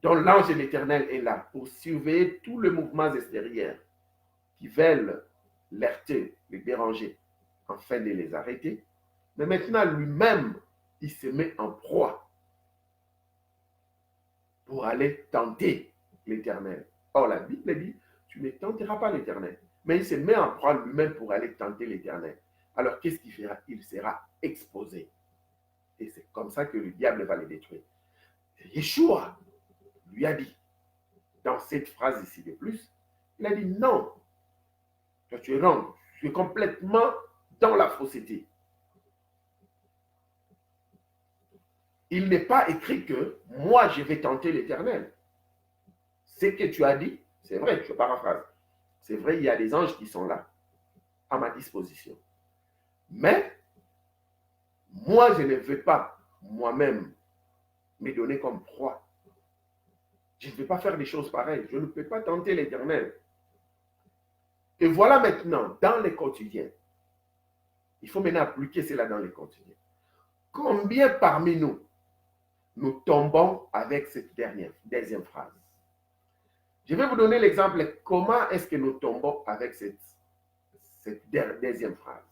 dont l'ange de l'Éternel est là pour surveiller tous les mouvements extérieurs qui veulent l'heurter, les déranger, afin de les arrêter. Mais maintenant, lui-même, il se met en proie pour aller tenter l'Éternel. Or, la Bible dit, tu ne tenteras pas l'Éternel. Mais il se met en proie lui-même pour aller tenter l'Éternel. Alors, qu'est-ce qu'il fera? Il sera exposé. Et c'est comme ça que le diable va le détruire. Yeshua lui a dit, dans cette phrase ici de plus, il a dit non, toi tu es wrong, tu es complètement dans la fausseté. Il n'est pas écrit que moi je vais tenter l'Éternel. Ce que tu as dit, c'est vrai, je paraphrase. C'est vrai, il y a des anges qui sont là, à ma disposition. Mais, moi je ne vais pas moi-même me donner comme proie. Je ne vais pas faire des choses pareilles. Je ne peux pas tenter l'Éternel. Et voilà maintenant, dans les quotidiens, il faut maintenant appliquer cela dans les quotidiens. Combien parmi nous, nous tombons avec cette deuxième phrase? Je vais vous donner l'exemple. Comment est-ce que nous tombons avec cette cette deuxième phrase.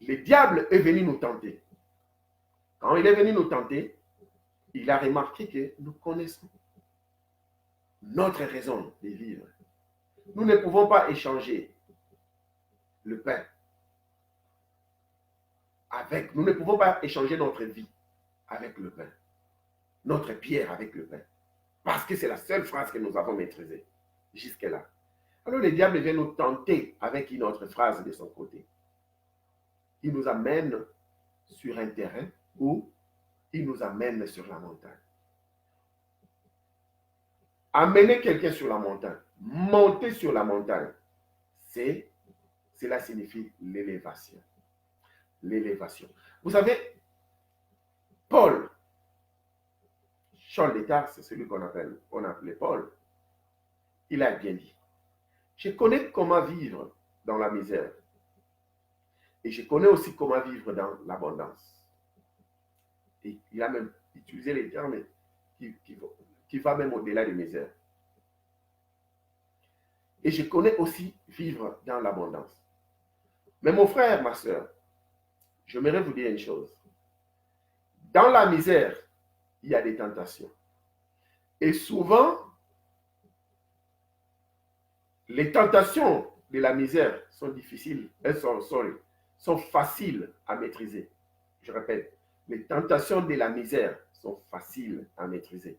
Le diable est venu nous tenter. Quand il est venu nous tenter, il a remarqué que nous connaissons notre raison de vivre. Nous ne pouvons pas échanger le pain avec, nous ne pouvons pas échanger notre vie avec le pain, notre pierre avec le pain, parce que c'est la seule phrase que nous avons maîtrisée jusque-là. Alors le diable vient nous tenter avec une autre phrase de son côté. Il nous amène sur un terrain où il nous amène sur la montagne. Amener quelqu'un sur la montagne, monter sur la montagne, cela signifie l'élévation. L'élévation. Vous savez, Paul, Saul de Tarse, c'est celui qu'on appelait Paul, il a bien dit, je connais comment vivre dans la misère et je connais aussi comment vivre dans l'abondance. Et il a même utilisé les termes qui va même au-delà des misères. Et je connais aussi vivre dans l'abondance. Mais mon frère, ma soeur, j'aimerais vous dire une chose. Dans la misère, il y a des tentations. Et souvent, les tentations de la misère sont difficiles, elles sont faciles à maîtriser. Je répète, les tentations de la misère sont faciles à maîtriser.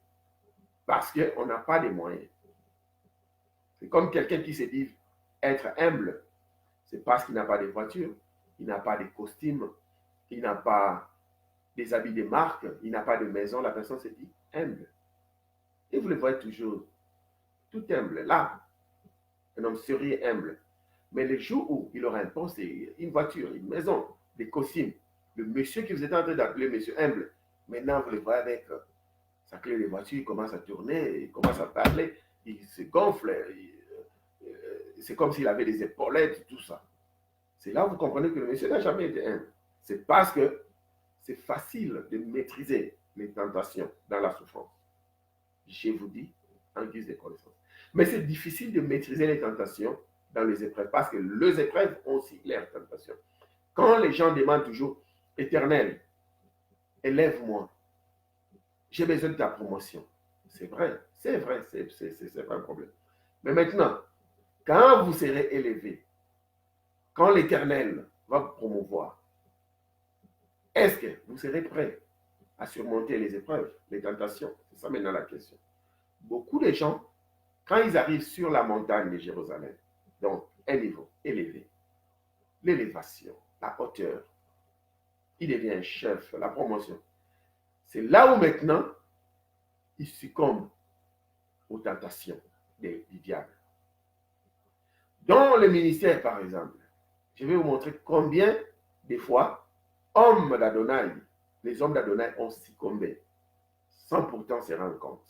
Parce qu'on n'a pas de moyens. C'est comme quelqu'un qui se dit être humble. C'est parce qu'il n'a pas de voiture, il n'a pas de costume, il n'a pas des habits de marque, il n'a pas de maison. La personne se dit humble. Et vous le voyez toujours, tout humble. Là, un homme serait humble. Mais le jour où il aura un poste, une voiture, une maison, des costumes, le monsieur que vous êtes en train d'appeler monsieur humble, maintenant vous le voyez avec sa clé de voiture, il commence à tourner, il commence à parler, il se gonfle, c'est comme s'il avait des épaulettes, tout ça. C'est là où vous comprenez que le monsieur n'a jamais été humble. C'est parce que c'est facile de maîtriser les tentations dans la souffrance. Je vous dis, en guise de connaissance. Mais c'est difficile de maîtriser les tentations dans les épreuves, parce que les épreuves ont aussi leurs tentations. Quand les gens demandent toujours, Éternel, élève-moi, j'ai besoin de ta promotion. C'est vrai, c'est pas un problème. Mais maintenant, quand vous serez élevé, quand l'Éternel va vous promouvoir, est-ce que vous serez prêt à surmonter les épreuves, les tentations? C'est ça maintenant la question. Beaucoup de gens, quand ils arrivent sur la montagne de Jérusalem, donc un niveau élevé, l'élévation, la hauteur, il devient un chef, la promotion. C'est là où maintenant, il succombe aux tentations du diable. Dans le ministère, par exemple, je vais vous montrer combien de fois, hommes d'Adonai, les hommes d'Adonai ont succombé, sans pourtant se rendre compte.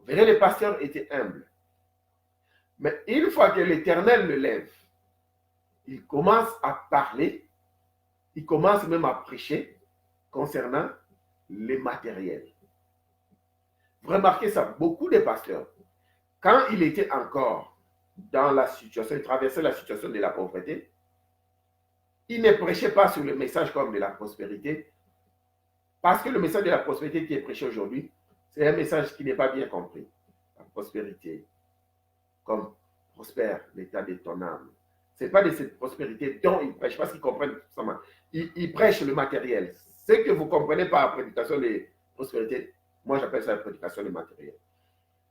Vous verrez, les pasteurs étaient humbles. Mais une fois que l'Éternel le lève, il commence à parler, il commence même à prêcher concernant les matériels. Vous remarquez ça, beaucoup de pasteurs, quand il était encore dans la situation, il traversait la situation de la pauvreté, il ne prêchait pas sur le message comme de la prospérité, parce que le message de la prospérité qui est prêché aujourd'hui, c'est un message qui n'est pas bien compris. La prospérité, comme prospère l'état de ton âme. Ce n'est pas de cette prospérité dont ils prêchent, parce qu'ils comprennent seulement. Ils prêchent le matériel. Ce que vous comprenez par la prédication de prospérité, moi j'appelle ça la prédication de matériel.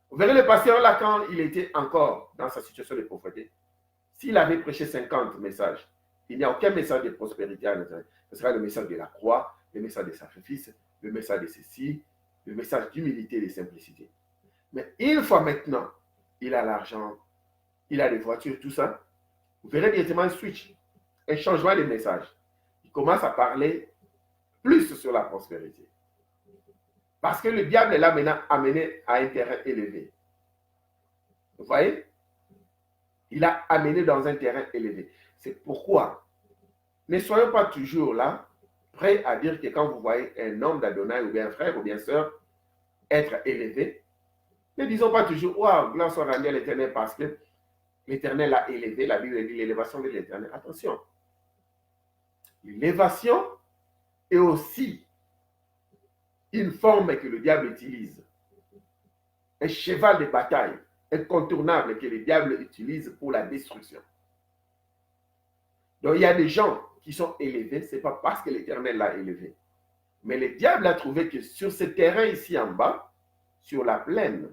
Vous verrez le pasteur là, quand il était encore dans sa situation de pauvreté, s'il avait prêché 50 messages, il n'y a aucun message de prospérité à l'intérieur. Ce sera le message de la croix, le message de sacrifice, le message de ceci, le message d'humilité et de simplicité. Mais une fois maintenant, il a l'argent, il a les voitures, tout ça, vous verrez directement un switch, un changement de message. Il commence à parler plus sur la prospérité. Parce que le diable l'a maintenant amené à un terrain élevé. Vous voyez? Il a amené dans un terrain élevé. C'est pourquoi ne soyons pas toujours là, prêts à dire que quand vous voyez un homme d'Adonai ou bien un frère ou bien sœur être élevé, ne disons pas toujours, waouh, gloire soit rendue à l'Éternel parce que L'Éternel l'a élevé, la Bible dit l'élévation de l'Éternel. Attention, l'élévation est aussi une forme que le diable utilise. Un cheval de bataille incontournable que le diable utilise pour la destruction. Donc il y a des gens qui sont élevés, ce n'est pas parce que l'Éternel l'a élevé. Mais le diable a trouvé que sur ce terrain ici en bas, sur la plaine,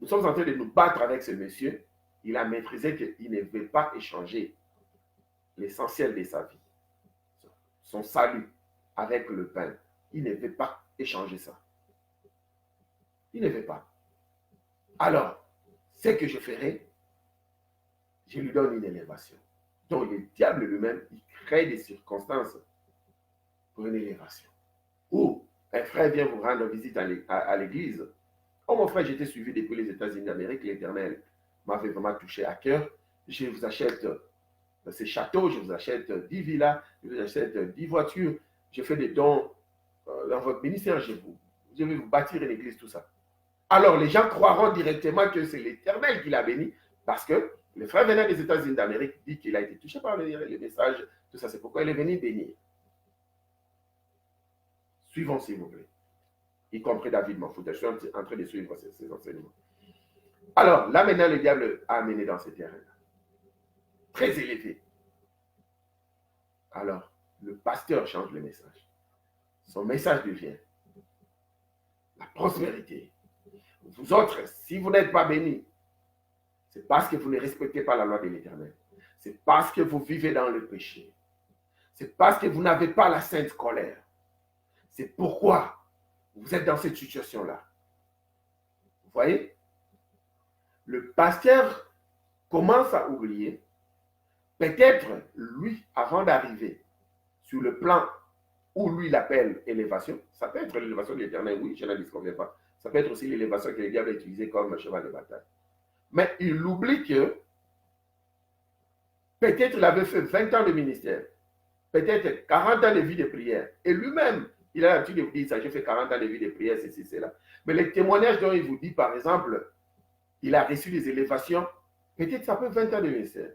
nous sommes en train de nous battre avec ce monsieur. Il a maîtrisé qu'il ne veut pas échanger l'essentiel de sa vie, son salut avec le pain. Il ne veut pas échanger ça. Il ne veut pas. Alors, ce que je ferai, je lui donne une élévation. Donc le diable lui-même, il crée des circonstances pour une élévation. Ou un frère vient vous rendre visite à l'église. Oh mon frère, j'étais suivi depuis les États-Unis d'Amérique, l'Éternel m'avait vraiment touché à cœur. Je vous achète ces châteaux, je vous achète 10 villas, je vous achète 10 voitures, je fais des dons dans votre ministère, je vais vous bâtir une église, tout ça. Alors les gens croiront directement que c'est l'Éternel qui l'a béni, parce que le frère venant des États-Unis d'Amérique dit qu'il a été touché par les messages, tout ça, c'est pourquoi il est venu bénir. Suivons s'il vous plaît. Y compris David Manfouta, je suis en train de suivre ces enseignements. Alors, là maintenant, le diable a amené dans ce terrain-là, très élevé. Alors, le pasteur change le message. Son message devient la prospérité. Vous autres, si vous n'êtes pas bénis, c'est parce que vous ne respectez pas la loi de l'Éternel. C'est parce que vous vivez dans le péché. C'est parce que vous n'avez pas la sainte colère. C'est pourquoi vous êtes dans cette situation-là. Vous voyez? Le pasteur commence à oublier, peut-être lui, avant d'arriver sur le plan où lui l'appelle élévation, ça peut être l'élévation de l'Éternel, oui, je n'en disconviens pas. Ça peut être aussi l'élévation que le diable a utilisée comme cheval de bataille. Mais il oublie que peut-être il avait fait 20 ans de ministère, peut-être 40 ans de vie de prière, et lui-même, il a l'habitude de vous dire ça, j'ai fait 40 ans de vie de prière, ceci, cela. Mais les témoignages dont il vous dit, par exemple, il a reçu des élévations, peut-être ça fait 20 ans de ministère.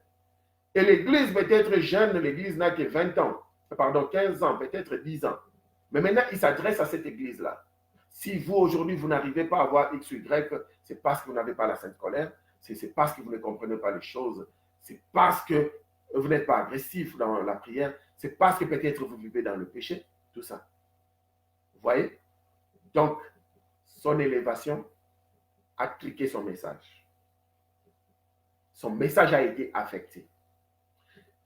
Et l'église peut-être jeune, l'église n'a que 20 ans, pardon, 15 ans, peut-être 10 ans. Mais maintenant, il s'adresse à cette église-là. Si vous, aujourd'hui, vous n'arrivez pas à avoir X ou Y, c'est parce que vous n'avez pas la sainte colère, c'est parce que vous ne comprenez pas les choses, c'est parce que vous n'êtes pas agressif dans la prière, c'est parce que peut-être vous vivez dans le péché, tout ça. Vous voyez? Donc, son élévation a cliqué son message. Son message a été affecté.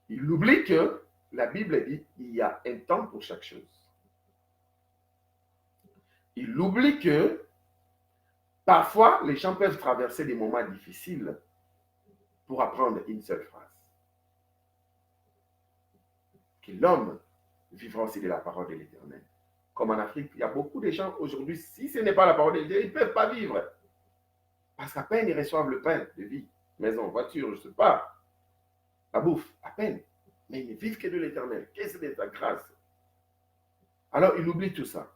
Il oublie que la Bible dit qu'il y a un temps pour chaque chose. Il oublie que parfois les gens peuvent traverser des moments difficiles pour apprendre une seule phrase. Que l'homme vivra aussi de la parole de l'Éternel. Comme en Afrique, il y a beaucoup de gens aujourd'hui, si ce n'est pas la parole de l'Éternel, ils ne peuvent pas vivre. Parce qu'à peine ils reçoivent le pain de vie, maison, voiture, je ne sais pas, la bouffe, à peine. Mais ils ne vivent que de l'Éternel. Qu'est-ce que c'est ta grâce? Alors il oublie tout ça.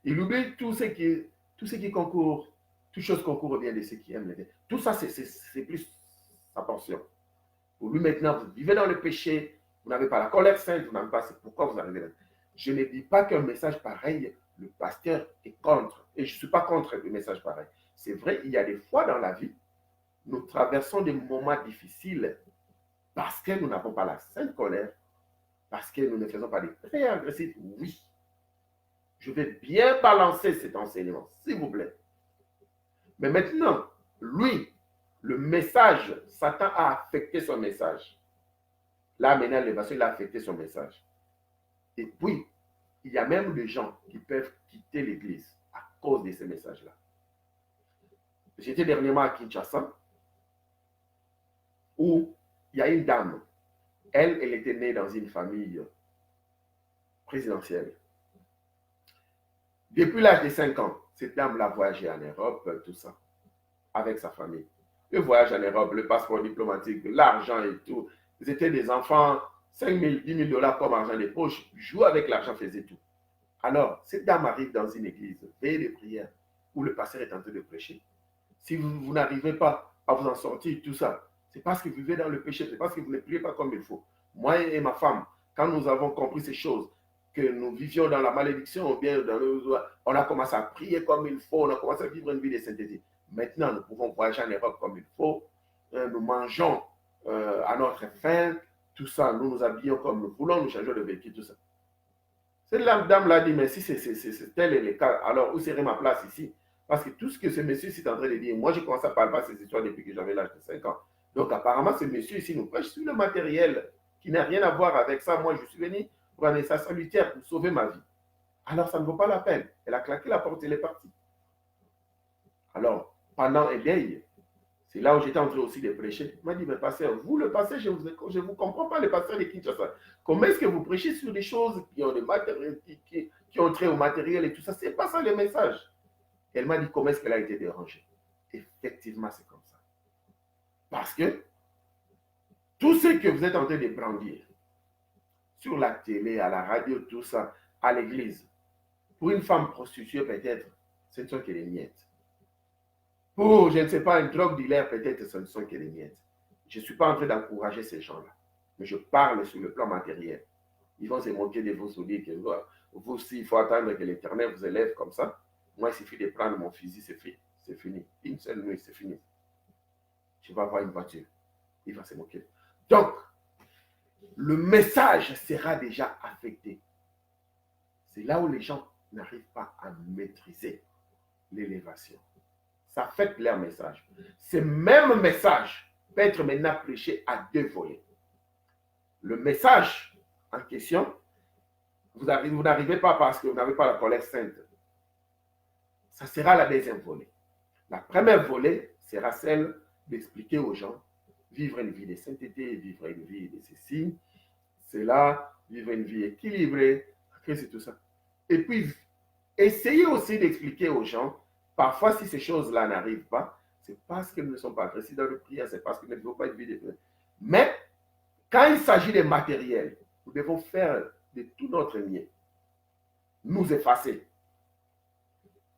Il oublie tout ce qui concourt, toutes choses concourent au bien de ceux qui aiment l'Éternel. Tout ça, c'est plus sa portion. Pour lui maintenant, vous vivez dans le péché, vous n'avez pas la colère sainte, vous n'avez pas, c'est pourquoi vous arrivez là. Je ne dis pas qu'un message pareil, le pasteur est contre. Et je ne suis pas contre le message pareil. C'est vrai, il y a des fois dans la vie, nous traversons des moments difficiles parce que nous n'avons pas la sainte colère, parce que nous ne faisons pas des prières agressives. Oui, je vais bien balancer cet enseignement, s'il vous plaît. Mais maintenant, lui, le message, Satan a affecté son message. Là, maintenant, l'élévation, il a affecté son message. Et puis, il y a même des gens qui peuvent quitter l'église à cause de ces messages-là. J'étais dernièrement à Kinshasa, où il y a une dame. Elle était née dans une famille présidentielle. Depuis l'âge de 5 ans, cette dame-là voyageait en Europe, tout ça, avec sa famille. Le voyage en Europe, le passeport diplomatique, l'argent et tout. Ils étaient des enfants, 5 000, 10 000 dollars comme argent de poche, jouaient avec l'argent, faisaient tout. Alors, cette dame arrive dans une église, veille de prière, où le pasteur est en train de prêcher. Si vous n'arrivez pas à vous en sortir, tout ça, C'est parce que vous vivez dans le péché, c'est parce que vous ne priez pas comme il faut. Moi et ma femme, quand nous avons compris ces choses, que nous vivions dans la malédiction, ou bien on a commencé à prier comme il faut, on a commencé à vivre une vie de sainteté. Maintenant, nous pouvons voyager en Europe comme il faut, nous mangeons à notre faim, tout ça, nous nous habillons comme nous voulons, nous changeons de véhicule, tout ça. Cette dame l'a dit, mais si tel est le cas, alors où serait ma place ici? Parce que tout ce que ce monsieur est en train de dire, moi j'ai commencé à parler de ces histoires depuis que j'avais l'âge de 5 ans. Donc apparemment, ce monsieur ici nous prêche sur le matériel qui n'a rien à voir avec ça. Moi, je suis venu pour un message salutaire, pour sauver ma vie. Alors ça ne vaut pas la peine. Elle a claqué la porte, elle est partie. Alors, pendant un deuil, c'est là où j'étais en train aussi de prêcher. Il m'a dit, mais pasteur, vous le pasteur, je ne vous comprends pas, le pasteur de Kinshasa. Comment est-ce que vous prêchez sur des choses qui ont, qui ont trait au matériel et tout ça? C'est pas ça le message. Elle m'a dit, comment est-ce qu'elle a été dérangée? Effectivement, c'est comme ça. Parce que tout ce que vous êtes en train de brandir, sur la télé, à la radio, tout ça, à l'église, pour une femme prostituée peut-être, ce ne sont que des miettes. Pour, je ne sais pas, un drogue dealer, peut-être ce ne sont que des miettes. Je ne suis pas en train d'encourager ces gens-là. Mais je parle sur le plan matériel. Ils vont se moquer de vous, se dire que vous aussi, il faut attendre que l'Éternel vous élève comme ça. Moi, il suffit de prendre mon fusil, c'est fini. Une seule nuit, c'est fini. Je vais avoir une voiture. Il va se moquer. Donc, le message sera déjà affecté. C'est là où les gens n'arrivent pas à maîtriser l'élévation. Ça affecte leur message. Ce même message peut être maintenant prêché à deux volets. Le message en question, vous n'arrivez pas parce que vous n'avez pas la colère sainte. Ça sera la deuxième volée. La première volée sera celle d'expliquer aux gens, vivre une vie de sainteté, vivre une vie de ceci, cela, vivre une vie équilibrée, c'est tout ça. Et puis, essayez aussi d'expliquer aux gens, parfois si ces choses-là n'arrivent pas, c'est parce qu'ils ne sont pas agressifs dans le prière, c'est parce qu'ils ne veulent pas une vie de prière. Mais, quand il s'agit de matériel, nous devons faire de tout notre mieux, nous effacer.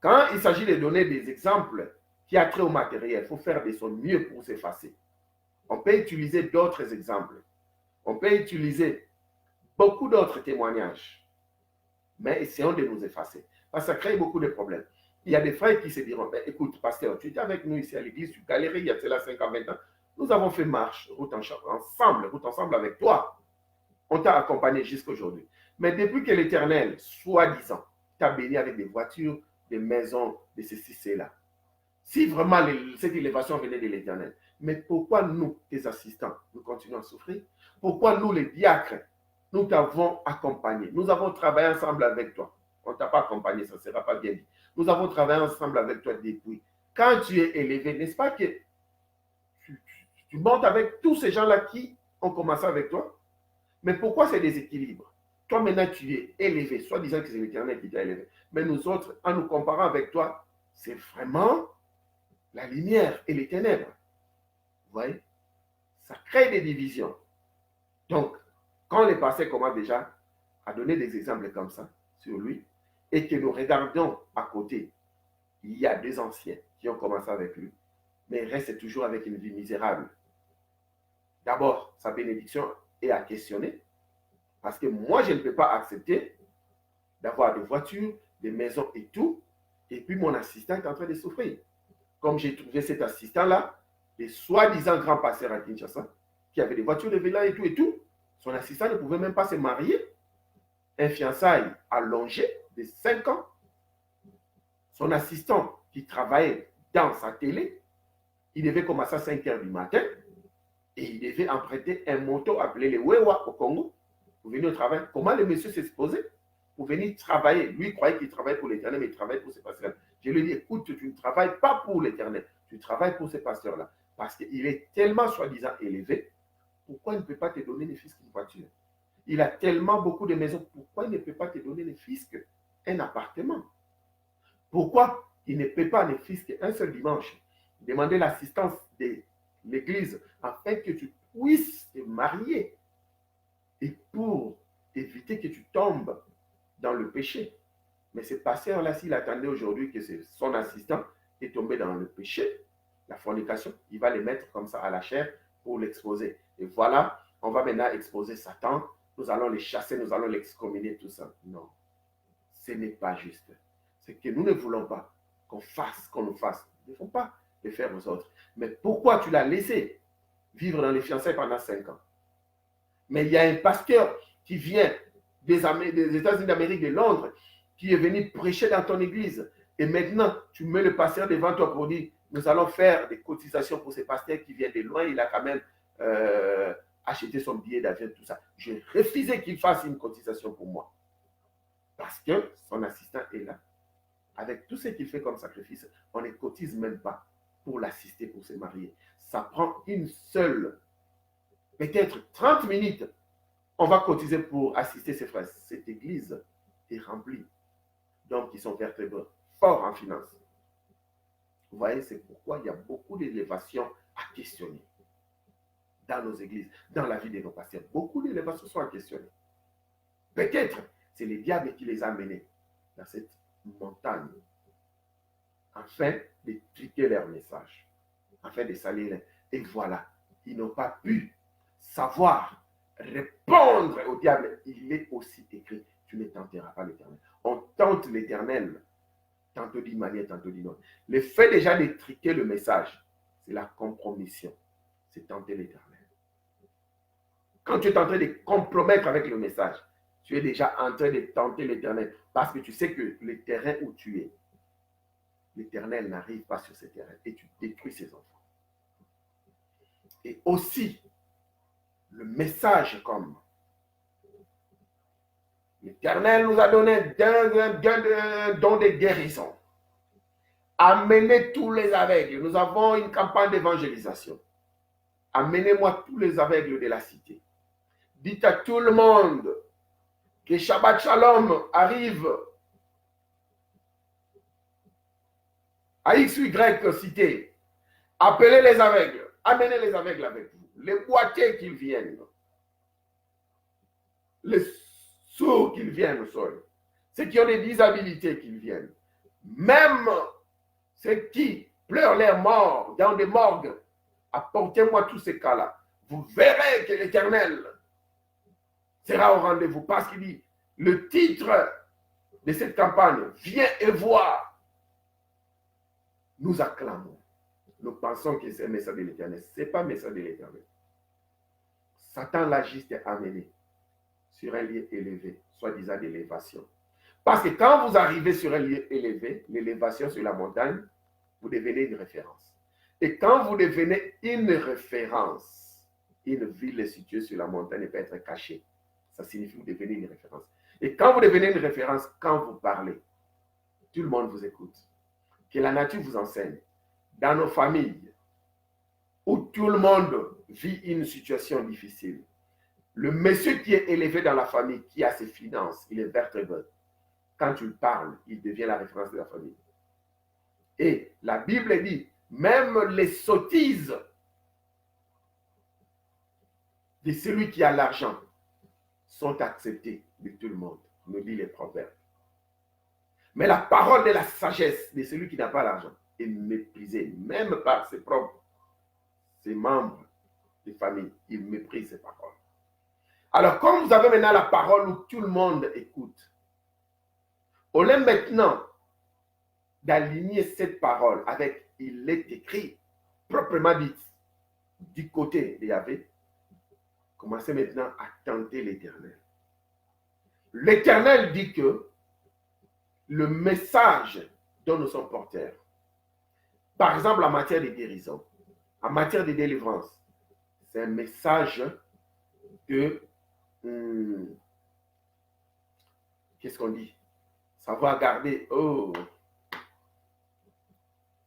Quand il s'agit de donner des exemples qui a trait au matériel, il faut faire de son mieux pour s'effacer. On peut utiliser d'autres exemples. On peut utiliser beaucoup d'autres témoignages. Mais essayons de nous effacer. Parce que ça crée beaucoup de problèmes. Il y a des frères qui se diront, écoute, pasteur, tu étais avec nous ici à l'église, tu galérais il y a cela 5 ans, 20 ans. Nous avons fait marche, route ensemble avec toi. On t'a accompagné jusqu'aujourd'hui. Mais depuis que l'Éternel, soi-disant, t'a béni avec des voitures, des maisons, de ceci, cela. Si vraiment cette élévation venait de l'Éternel, mais pourquoi nous, tes assistants, nous continuons à souffrir? Pourquoi nous, les diacres, nous t'avons accompagné? Nous avons travaillé ensemble avec toi. On ne t'a pas accompagné, ça ne sera pas bien dit. Nous avons travaillé ensemble avec toi depuis. Quand tu es élevé, n'est-ce pas que tu montes avec tous ces gens-là qui ont commencé avec toi? Mais pourquoi c'est déséquilibre? Toi, maintenant, tu es élevé, soit disant que c'est l'Éternel qui t'a élevé. Mais nous autres, en nous comparant avec toi, c'est vraiment la lumière et les ténèbres. Vous voyez? Ça crée des divisions. Donc, quand les pasteurs commencent déjà à donner des exemples comme ça sur lui, et que nous regardons à côté, il y a des anciens qui ont commencé avec lui, mais il reste toujours avec une vie misérable. D'abord, sa bénédiction est à questionner, parce que moi, je ne peux pas accepter d'avoir des voitures, des maisons et tout, et puis mon assistant est en train de souffrir. Comme j'ai trouvé cet assistant-là, des soi-disant grands pasteurs à Kinshasa, qui avait des voitures de vélo et tout, son assistant ne pouvait même pas se marier. Un fiançailles allongé de 5 ans. Son assistant qui travaillait dans sa télé, il devait commencer à 5 heures du matin et il devait emprunter un moto appelé le Wewa au Congo pour venir au travail. Comment le monsieur s'est exposé pour venir travailler? Lui, il croyait qu'il travaillait pour l'Éternel, mais il travaille pour ses pasteurs. Je lui ai dit, écoute, tu ne travailles pas pour l'Éternel, tu travailles pour ces pasteurs-là. Parce qu'il est tellement soi-disant élevé, pourquoi il ne peut pas te donner ne fût-ce qu'une voiture? Il a tellement beaucoup de maisons, pourquoi il ne peut pas te donner ne fût-ce qu'un appartement? Pourquoi il ne peut pas, ne fût-ce qu'un seul dimanche, demander l'assistance de l'église afin que tu puisses te marier et pour éviter que tu tombes dans le péché? Mais ce pasteur-là, s'il attendait aujourd'hui que son assistant est tombé dans le péché, la fornication, il va les mettre comme ça à la chair pour l'exposer. Et voilà, on va maintenant exposer Satan, nous allons les chasser, nous allons l'excommunier, tout ça. Non, ce n'est pas juste. C'est que nous ne voulons pas qu'on fasse, qu'on nous fasse. Il ne faut pas le faire aux autres. Mais pourquoi tu l'as laissé vivre dans les fiançailles pendant 5 ans? Mais il y a un pasteur qui vient des États-Unis d'Amérique, de Londres, qui est venu prêcher dans ton église. Et maintenant, tu mets le pasteur devant toi pour dire, nous allons faire des cotisations pour ce pasteur qui vient de loin. Il a quand même acheté son billet d'avion, tout ça. Je refusais qu'il fasse une cotisation pour moi. Parce que son assistant est là. Avec tout ce qu'il fait comme sacrifice, on ne cotise même pas pour l'assister, pour se marier. Ça prend une seule, peut-être 30 minutes. On va cotiser pour assister ses frères. Cette église est remplie d'hommes qui sont vertébrés, forts en finance. Vous voyez, c'est pourquoi il y a beaucoup d'élévations à questionner dans nos églises, dans la vie de nos pasteurs. Beaucoup d'élévations sont à questionner. Peut-être c'est le diable qui les a menés dans cette montagne afin de triquer leur message, afin de salir. Et voilà, ils n'ont pas pu savoir répondre au diable. Il est aussi écrit, tu ne tenteras pas l'Éternel. On tente l'Éternel, tantôt d'une manière, tantôt d'une autre. Le fait déjà de triquer le message, c'est la compromission. C'est tenter l'Éternel. Quand tu es en train de compromettre avec le message, tu es déjà en train de tenter l'Éternel. Parce que tu sais que le terrain où tu es, l'Éternel n'arrive pas sur ce terrain et tu détruis ses enfants. Et aussi, le message comme l'Éternel nous a donné un don de guérison. Amenez tous les aveugles. Nous avons une campagne d'évangélisation. Amenez-moi tous les aveugles de la cité. Dites à tout le monde que Shabbat Shalom arrive à XY cité. Appelez les aveugles. Amenez les aveugles avec vous. Les boiteux qu'ils viennent. Les sourds qu'ils viennent au sol. Ceux qui ont des disabilités qu'ils viennent. Même ceux qui pleurent leurs morts dans des morgues. Apportez-moi tous ces cas-là. Vous verrez que l'Éternel sera au rendez-vous. Parce qu'il dit, le titre de cette campagne, viens et vois. Nous acclamons. Nous pensons que c'est un message de l'Éternel. Ce n'est pas un message de l'Éternel. Satan l'a juste amené sur un lieu élevé, soi-disant d'élévation. Parce que quand vous arrivez sur un lieu élevé, l'élévation sur la montagne, vous devenez une référence. Et quand vous devenez une référence, une ville située sur la montagne ne peut être cachée. Ça signifie que vous devenez une référence. Et quand vous devenez une référence, quand vous parlez, tout le monde vous écoute. Que la nature vous enseigne. Dans nos familles, où tout le monde vit une situation difficile, le monsieur qui est élevé dans la famille, qui a ses finances, il est vertébré. Quand tu parles, il devient la référence de la famille. Et la Bible dit, même les sottises de celui qui a l'argent sont acceptées de tout le monde, nous dit les proverbes. Mais la parole de la sagesse de celui qui n'a pas l'argent est méprisée, même par ses propres, ses membres de famille. Il méprise ses paroles. Alors, comme vous avez maintenant la parole où tout le monde écoute, au lieu maintenant d'aligner cette parole avec il est écrit, proprement dit, du côté de Yahvé, commencez maintenant à tenter l'Éternel. L'Éternel dit que le message dont nous sommes porteurs, par exemple en matière de guérison, en matière de délivrance, c'est un message de qu'est-ce qu'on dit? Savoir garder. Oh,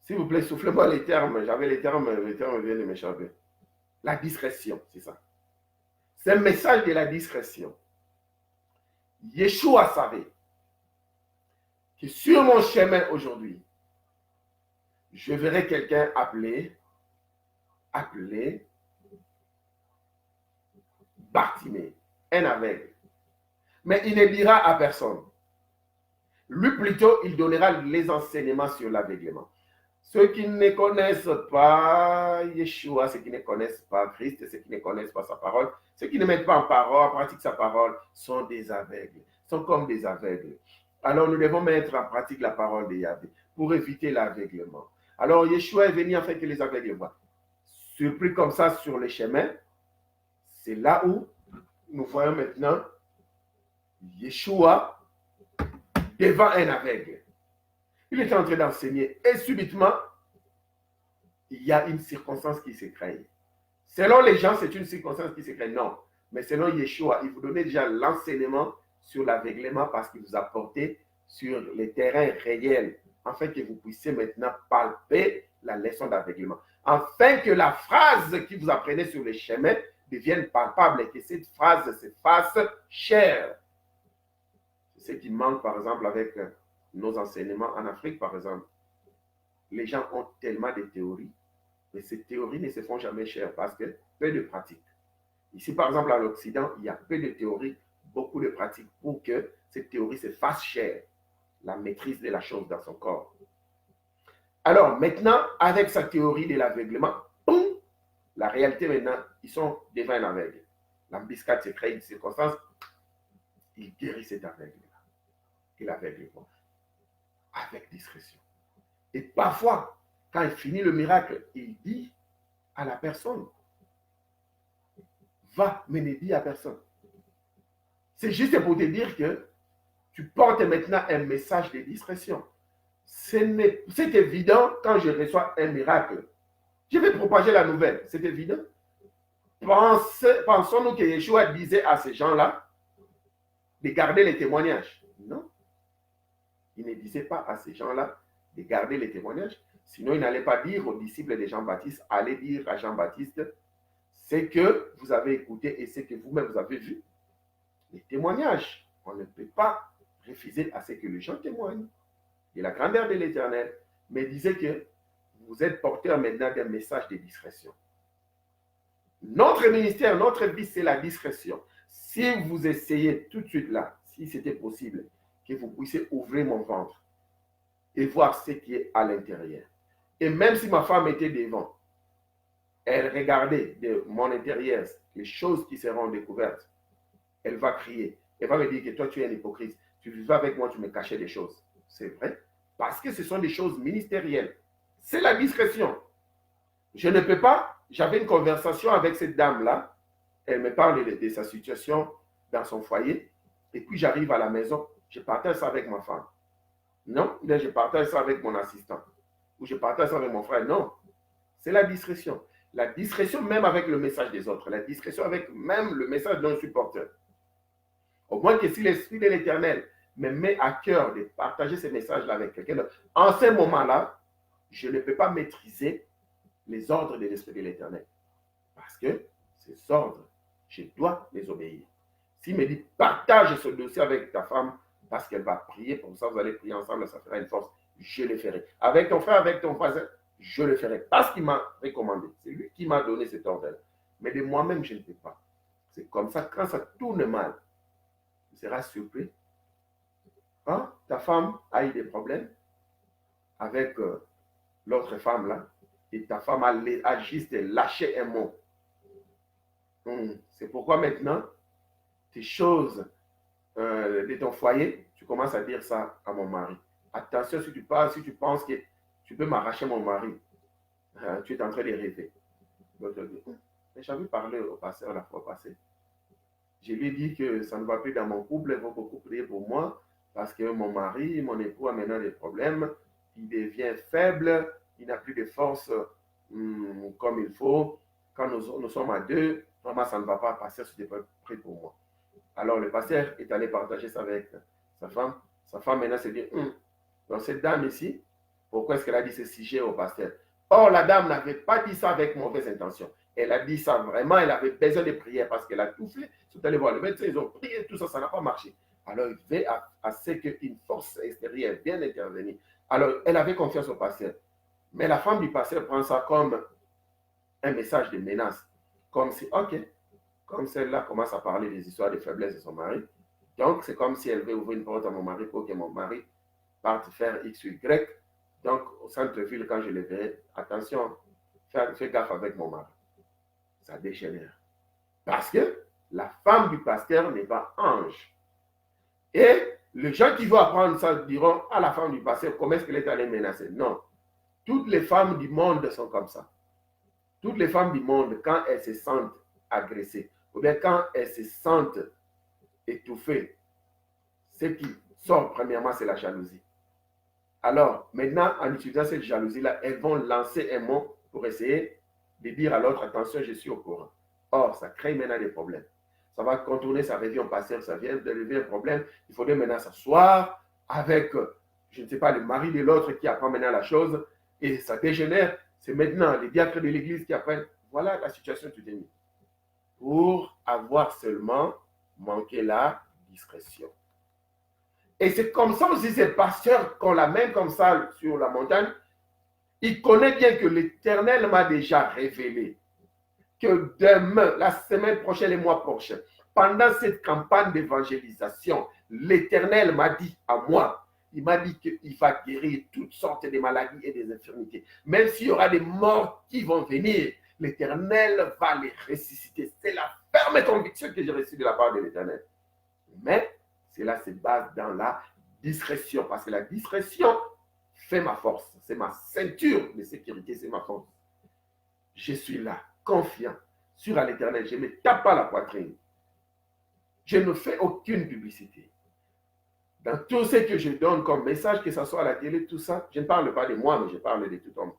s'il vous plaît, soufflez-moi les termes. J'avais les termes viennent de m'échapper. La discrétion, c'est ça. C'est un message de la discrétion. Yeshua savait que sur mon chemin aujourd'hui, je verrai quelqu'un appelé Bartimée, un aveugle. Mais il ne dira à personne. Lui plutôt, il donnera les enseignements sur l'aveuglement. Ceux qui ne connaissent pas Yeshua, ceux qui ne connaissent pas Christ, ceux qui ne connaissent pas sa parole, ceux qui ne mettent pas en pratique sa parole, sont des aveugles, sont comme des aveugles. Alors nous devons mettre en pratique la parole de Yahvé pour éviter l'aveuglement. Alors Yeshua est venu afin que les aveugles voient. Surpris comme ça sur le chemin, c'est là où nous voyons maintenant Yeshua devant un aveugle. Il est en train d'enseigner et subitement, il y a une circonstance qui se crée. Selon les gens, c'est une circonstance qui se crée. Non. Mais selon Yeshua, il vous donnait déjà l'enseignement sur l'aveuglement parce qu'il vous a porté sur les terrains réels, afin que vous puissiez maintenant palper la leçon d'aveuglement. Afin que la phrase qui vous apprenez sur les chemins devienne palpable et que cette phrase se fasse chère. C'est ce qui manque, par exemple, avec nos enseignements en Afrique, par exemple. Les gens ont tellement de théories, mais ces théories ne se font jamais chères parce que peu de pratiques. Ici, par exemple, à l'Occident, il y a peu de théories, beaucoup de pratiques pour que cette théorie se fasse chère, la maîtrise de la chose dans son corps. Alors, maintenant, avec sa théorie de l'aveuglement, boum, la réalité maintenant, ils sont devant un aveugle. L'embuscade se crée une circonstance, il guérit cet aveugle-là. Et l'aveugle voit avec discrétion. Et parfois, quand il finit le miracle, il dit à la personne, va, mais ne dis à personne. C'est juste pour te dire que tu portes maintenant un message de discrétion. C'est évident quand je reçois un miracle. Je vais propager la nouvelle, c'est évident. Pensons-nous que Yeshua disait à ces gens-là de garder les témoignages? Non. Il ne disait pas à ces gens-là de garder les témoignages. Sinon, il n'allait pas dire aux disciples de Jean-Baptiste, allez dire à Jean-Baptiste, c'est que vous avez écouté et c'est que vous-même vous avez vu. Les témoignages, on ne peut pas refuser à ce que les gens témoignent de la grandeur de l'Éternel, mais disait que vous êtes porteur maintenant d'un message de discrétion. Notre ministère, notre vie, c'est la discrétion. Si vous essayez tout de suite là, si c'était possible, que vous puissiez ouvrir mon ventre et voir ce qui est à l'intérieur. Et même si ma femme était devant, elle regardait de mon intérieur les choses qui seront découvertes, elle va crier. Elle va me dire que toi, tu es un hypocrite. Tu vivais avec moi, tu me cachais des choses. C'est vrai. Parce que ce sont des choses ministérielles. C'est la discrétion. Je ne peux pas. J'avais une conversation avec cette dame-là. Elle me parle de sa situation dans son foyer. Et puis, j'arrive à la maison. Je partage ça avec ma femme. Non, je partage ça avec mon assistant. Ou je partage ça avec mon frère. Non. C'est la discrétion. La discrétion même avec le message des autres. La discrétion avec même le message d'un supporteur. Au moins que si l'Esprit de l'Éternel me met à cœur de partager ces messages-là avec quelqu'un d'autre, en ce moment-là, je ne peux pas maîtriser les ordres de l'Esprit de l'Éternel. Parce que ces ordres, je dois les obéir. S'il me dit, partage ce dossier avec ta femme, parce qu'elle va prier, pour ça vous allez prier ensemble, ça fera une force, je le ferai. Avec ton frère, avec ton voisin, je le ferai. Parce qu'il m'a recommandé. C'est lui qui m'a donné cet ordre-là. Mais de moi-même, je ne peux pas. C'est comme ça, quand ça tourne mal, tu seras surpris. Hein? Ta femme a eu des problèmes avec l'autre femme là, et ta femme a juste lâché un mot. C'est pourquoi maintenant, tes choses de ton foyer, tu commences à dire ça à mon mari. Attention, si tu parles, si tu penses que tu peux m'arracher mon mari, tu es en train de rêver. Mais j'avais parlé au pasteur la fois passée. Je lui ai dit que ça ne va plus dans mon couple, il faut beaucoup prier pour moi, parce que mon mari, mon époux a maintenant des problèmes, il devient faible, il n'a plus de force comme il faut. Quand nous sommes à deux, vraiment ça ne va pas, pasteur, si tu peux prier pour moi. Alors le pasteur est allé partager ça avec sa femme. Sa femme maintenant s'est dit, donc cette dame ici, pourquoi est-ce qu'elle a dit ce sujet au pasteur? Or, la dame n'avait pas dit ça avec mauvaise intention. Elle a dit ça vraiment, elle avait besoin de prière parce qu'elle a tout fait. Ils sont allés voir le médecin, ils ont prié, tout ça, ça n'a pas marché. Alors, il veut à ce qu'une force extérieure vienne intervenir. Alors, elle avait confiance au pasteur. Mais la femme du pasteur prend ça comme un message de menace. Comme si, ok, comme celle-là commence à parler des histoires de faiblesse de son mari. Donc, c'est comme si elle veut ouvrir une porte à mon mari pour que mon mari parte faire X ou Y. Donc, au centre-ville, quand je les verrai, attention, fais gaffe avec mon mari. Ça dégénère. Parce que la femme du pasteur n'est pas ange. Et les gens qui vont apprendre ça diront à la femme du pasteur comment est-ce qu'elle est allée menacer. Non. Toutes les femmes du monde sont comme ça. Toutes les femmes du monde, quand elles se sentent agressées, ou bien quand elles se sentent étouffées, ce qui sort premièrement, c'est la jalousie. Alors, maintenant, en utilisant cette jalousie-là, elles vont lancer un mot pour essayer de dire à l'autre, attention, je suis au courant. Or, ça crée maintenant des problèmes. Ça va contourner, ça revient au passé, ça vient de lever un problème. Il faudrait maintenant s'asseoir avec, je ne sais pas, le mari de l'autre qui apprend maintenant la chose et ça dégénère. C'est maintenant les diacres de l'église qui apprennent. Voilà la situation tout est mis. Pour avoir seulement manqué la discrétion. Et c'est comme ça aussi, ces pasteurs qu'on l'amène comme ça sur la montagne, il connaît bien que l'Éternel m'a déjà révélé que demain, la semaine prochaine, les mois prochains, pendant cette campagne d'évangélisation, l'Éternel m'a dit à moi, il m'a dit qu'il va guérir toutes sortes de maladies et des infirmités. Même s'il y aura des morts qui vont venir, l'Éternel va les ressusciter. C'est la ferme conviction que j'ai reçue de la part de l'Éternel. Mais cela se base dans la discrétion, parce que la discrétion fait ma force. C'est ma ceinture de sécurité, c'est ma force. Je suis là, confiant, sur à l'Éternel. Je ne me tape pas la poitrine. Je ne fais aucune publicité. Dans tout ce que je donne comme message, que ce soit à la télé, tout ça, je ne parle pas de moi, mais je parle de tout homme.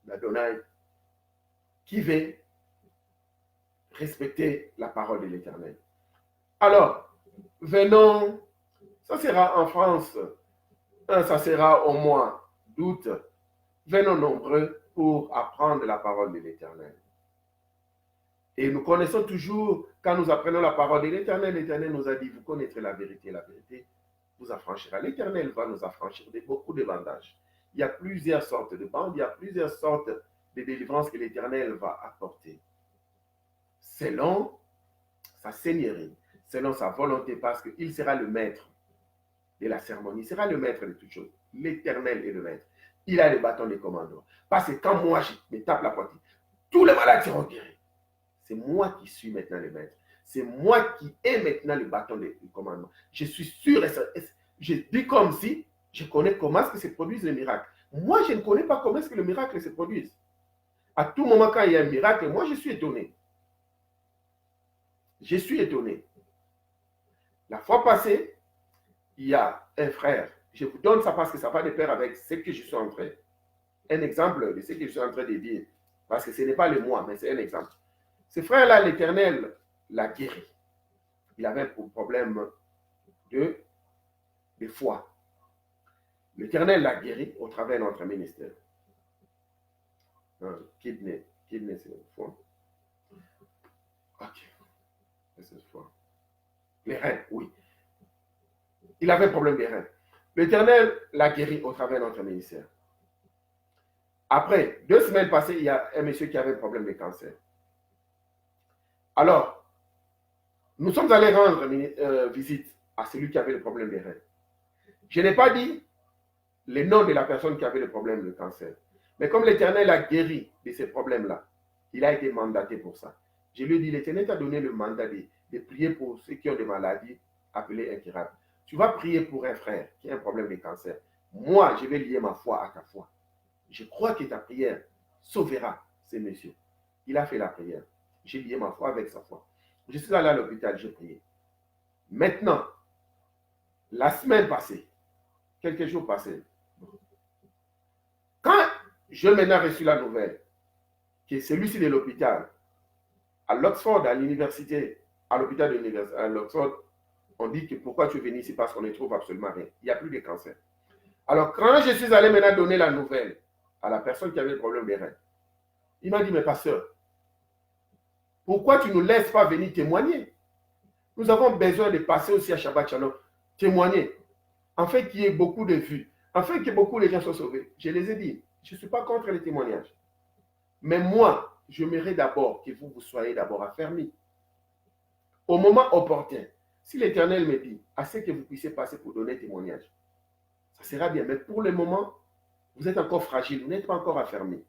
L'Adonai, qui veut respecter la parole de l'Éternel. Alors, venons, ça sera en France, ça sera au mois d'août. Venons nombreux pour apprendre la parole de l'Éternel. Et nous connaissons toujours, quand nous apprenons la parole de l'Éternel, l'Éternel nous a dit, vous connaîtrez la vérité vous affranchira. L'Éternel va nous affranchir de beaucoup de bandages. Il y a plusieurs sortes de bandes, il y a plusieurs sortes de délivrances que l'Éternel va apporter. Selon sa seigneurie, selon sa volonté, parce qu'il sera le maître de la cérémonie, il sera le maître de toutes choses. L'Éternel est le maître. Il a le bâton de commandement. Parce que quand moi, je me tape la poitrine, tous les malades seront guéris. C'est moi qui suis maintenant le maître. C'est moi qui ai maintenant le bâton de commandement. Je suis sûr, je dis comme si je connais comment est-ce que se produisent les miracles. Moi, je ne connais pas comment est-ce que le miracle se produise. À tout moment, quand il y a un miracle, moi, je suis étonné. Je suis étonné. La fois passée, il y a un frère. Je vous donne ça parce que ça va de pair avec ce que je suis en train. Un exemple de ce que je suis en train de dire. Parce que ce n'est pas le moi, mais c'est un exemple. Ce frère-là, l'Éternel l'a guéri. Il avait un problème de foi. L'Éternel l'a guéri au travers de notre ministère. Kidney, c'est le foie. Ok. C'est le foie. Les reins, oui. Il avait un problème des reins. L'Éternel l'a guéri au travers de notre ministère. Après, 2 semaines passées, il y a un monsieur qui avait un problème de cancer. Alors, nous sommes allés rendre visite à celui qui avait le problème des reins. Je n'ai pas dit le nom de la personne qui avait le problème de cancer. Mais comme l'Éternel a guéri de ces problèmes-là, il a été mandaté pour ça. Je lui ai dit, l'Éternel t'a donné le mandat de prier pour ceux qui ont des maladies appelées incurables. Tu vas prier pour un frère qui a un problème de cancer. Moi, je vais lier ma foi à ta foi. Je crois que ta prière sauvera ces messieurs. Il a fait la prière. J'ai lié ma foi avec sa foi. Je suis allé à l'hôpital, j'ai prié. Maintenant, la semaine passée, quelques jours passés, quand j'ai maintenant reçu la nouvelle que celui-ci de l'hôpital, à l'Oxford, à l'université, à l'hôpital de l'université, à l'Oxford, on dit que pourquoi tu es venu ici parce qu'on ne trouve absolument rien. Il n'y a plus de cancer. Alors, quand je suis allé maintenant donner la nouvelle à la personne qui avait le problème des reins, il m'a dit, mais pasteur, pourquoi tu ne nous laisses pas venir témoigner? Nous avons besoin de passer aussi à Shabbat Shalom, témoigner, afin qu'il y ait beaucoup de vues, afin que beaucoup de gens soient sauvés. Je les ai dit, je ne suis pas contre les témoignages. Mais moi, j'aimerais d'abord que vous soyez d'abord affermis. Au moment opportun, si l'Éternel me dit, assez que vous puissiez passer pour donner témoignage, ça sera bien. Mais pour le moment, Vous êtes encore fragile, vous n'êtes pas encore affermi.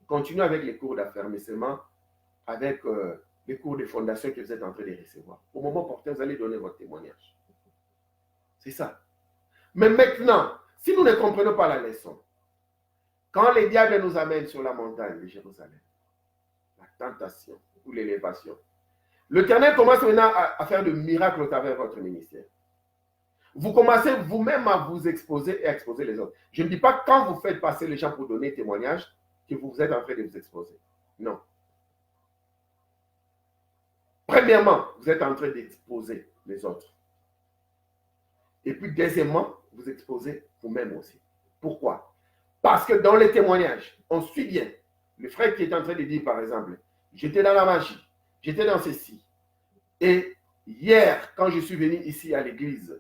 Continuez avec les cours d'affermissement, avec les cours de fondation que vous êtes en train de recevoir. Au moment opportun, vous allez donner votre témoignage. C'est ça. Mais maintenant, si nous ne comprenons pas la leçon, quand les diables nous amènent sur la montagne de Jérusalem, la tentation ou l'élévation, l'Éternel commence maintenant à faire de miracles au travers de votre ministère. Vous commencez vous-même à vous exposer et à exposer les autres. Je ne dis pas quand vous faites passer les gens pour donner témoignage que vous êtes en train de vous exposer. Non. Premièrement, vous êtes en train d'exposer les autres. Et puis, deuxièmement, vous exposez vous-même aussi. Pourquoi? Parce que dans les témoignages, on suit bien. Le frère qui est en train de dire, par exemple, j'étais dans la magie, j'étais dans ceci. Et hier, quand je suis venu ici à l'église,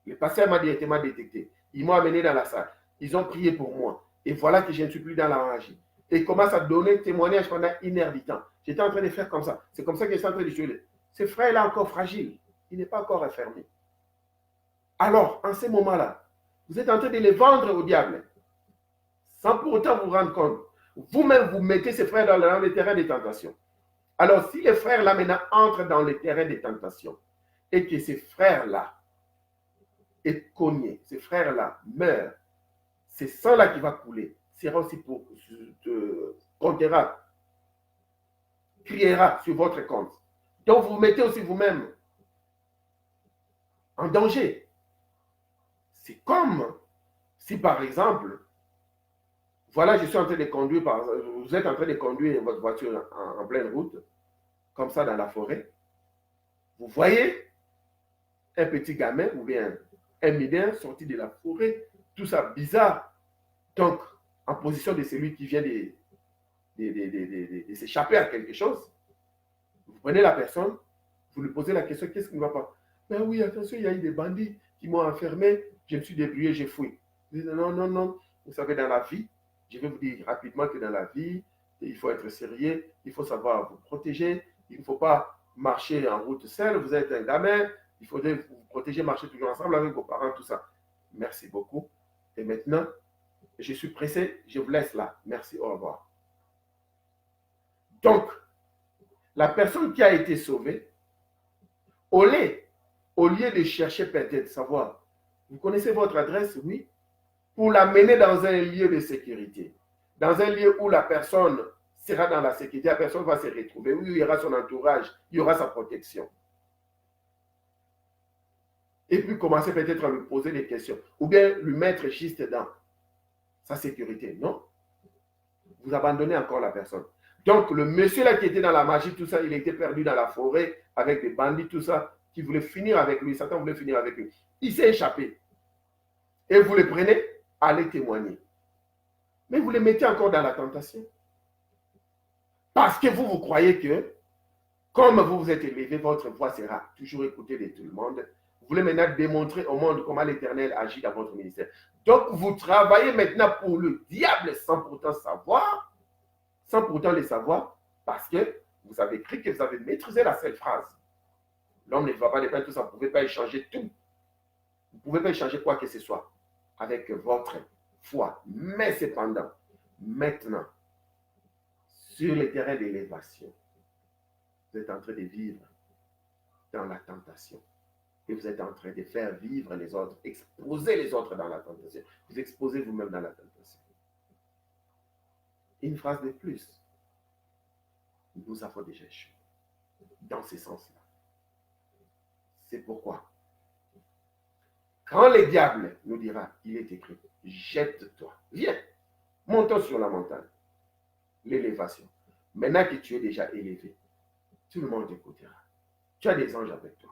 le pasteur m'a directement détecté. Ils m'ont amené dans la salle. Ils ont prié pour moi. Et voilà que je ne suis plus dans la magie. Et il commence à donner témoignage pendant une heure du temps. J'étais en train de faire comme ça. C'est comme ça que je suis en train de jouer. Ce frère-là est encore fragile. Il n'est pas encore enfermé. Alors, en ce moment-là, vous êtes en train de les vendre au diable. Sans pour autant vous rendre compte. Vous-même, vous mettez ces frères dans les terrains des tentations. Alors, si les frères-là maintenant entrent dans les terrains des tentations et que ces frères-là est cogné, ces frères-là meurent, c'est sang-là qui va couler, sera aussi pour comptera, criera sur votre compte. Donc, vous mettez aussi vous-même en danger. C'est comme si, par exemple, voilà, je suis en train de conduire, vous êtes en train de conduire votre voiture en pleine route, comme ça dans la forêt. Vous voyez un petit gamin ou bien un mineur sorti de la forêt, tout ça bizarre. Donc, en position de celui qui vient de s'échapper à quelque chose, vous prenez la personne, vous lui posez la question, qu'est-ce qui ne va pas? Ben oui, attention, il y a eu des bandits qui m'ont enfermé, je me suis débrouillé, j'ai fui. Vous dites, non, non, non, vous savez, dans la vie, je vais vous dire rapidement que dans la vie, il faut être sérieux, il faut savoir vous protéger, il ne faut pas marcher en route seul, vous êtes un gamin, il faudrait vous protéger, marcher toujours ensemble avec vos parents, tout ça. Merci beaucoup. Et maintenant, je suis pressé, je vous laisse là. Merci, au revoir. Donc, la personne qui a été sauvée, au lieu de chercher peut-être savoir, vous connaissez votre adresse, oui, pour l'amener dans un lieu de sécurité, dans un lieu où la personne sera dans la sécurité, la personne va se retrouver, où il y aura son entourage, il y aura sa protection. Et puis commencer peut-être à lui poser des questions, ou bien lui mettre juste dans sa sécurité. Non, vous abandonnez encore la personne. Donc, le monsieur là qui était dans la magie, tout ça, il était perdu dans la forêt avec des bandits, tout ça, qui voulaient finir avec lui. Satan voulait finir avec lui. Il s'est échappé. Et vous le prenez, allez témoigner. Mais vous le mettez encore dans la tentation. Parce que vous croyez que, comme vous vous êtes élevé, votre voix sera toujours écoutée de tout le monde. Vous voulez maintenant démontrer au monde comment l'Éternel agit dans votre ministère. Donc, vous travaillez maintenant pour le diable sans pourtant savoir, sans pourtant le savoir, parce que vous avez cru que vous avez maîtrisé la seule phrase. L'homme ne va pas dépendre de tout ça. Vous ne pouvez pas échanger tout. Vous ne pouvez pas échanger quoi que ce soit avec votre foi. Mais cependant, maintenant, sur le terrain d'élévation, vous êtes en train de vivre dans la tentation. Et vous êtes en train de faire vivre les autres, exposer les autres dans la tentation. Vous exposez vous-même dans la tentation. Une phrase de plus. Nous avons déjà échoué. Dans ce sens-là. C'est pourquoi, quand le diable nous dira, il est écrit, jette-toi, viens, montons sur la montagne. L'élévation. Maintenant que tu es déjà élevé, tout le monde t'écoutera. Tu as des anges avec toi.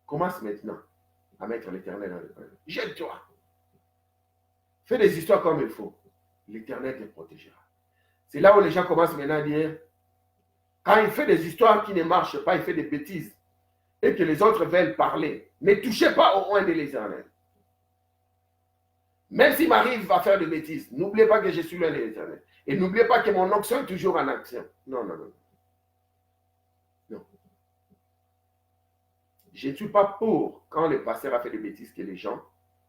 Commence maintenant à mettre l'Éternel dans le cœur. Jette-toi. Fais des histoires comme il faut. L'Éternel te protégera. C'est là où les gens commencent maintenant à dire, quand il fait des histoires qui ne marchent pas, il fait des bêtises, et que les autres veulent parler, ne touchez pas au oint de l'Éternel. Même s'il m'arrive à faire des bêtises, n'oubliez pas que je suis loin de l'Éternel. Et n'oubliez pas que mon onction est toujours en action. Non, non, non. Non. Je ne suis pas pour, quand le pasteur a fait des bêtises, que les gens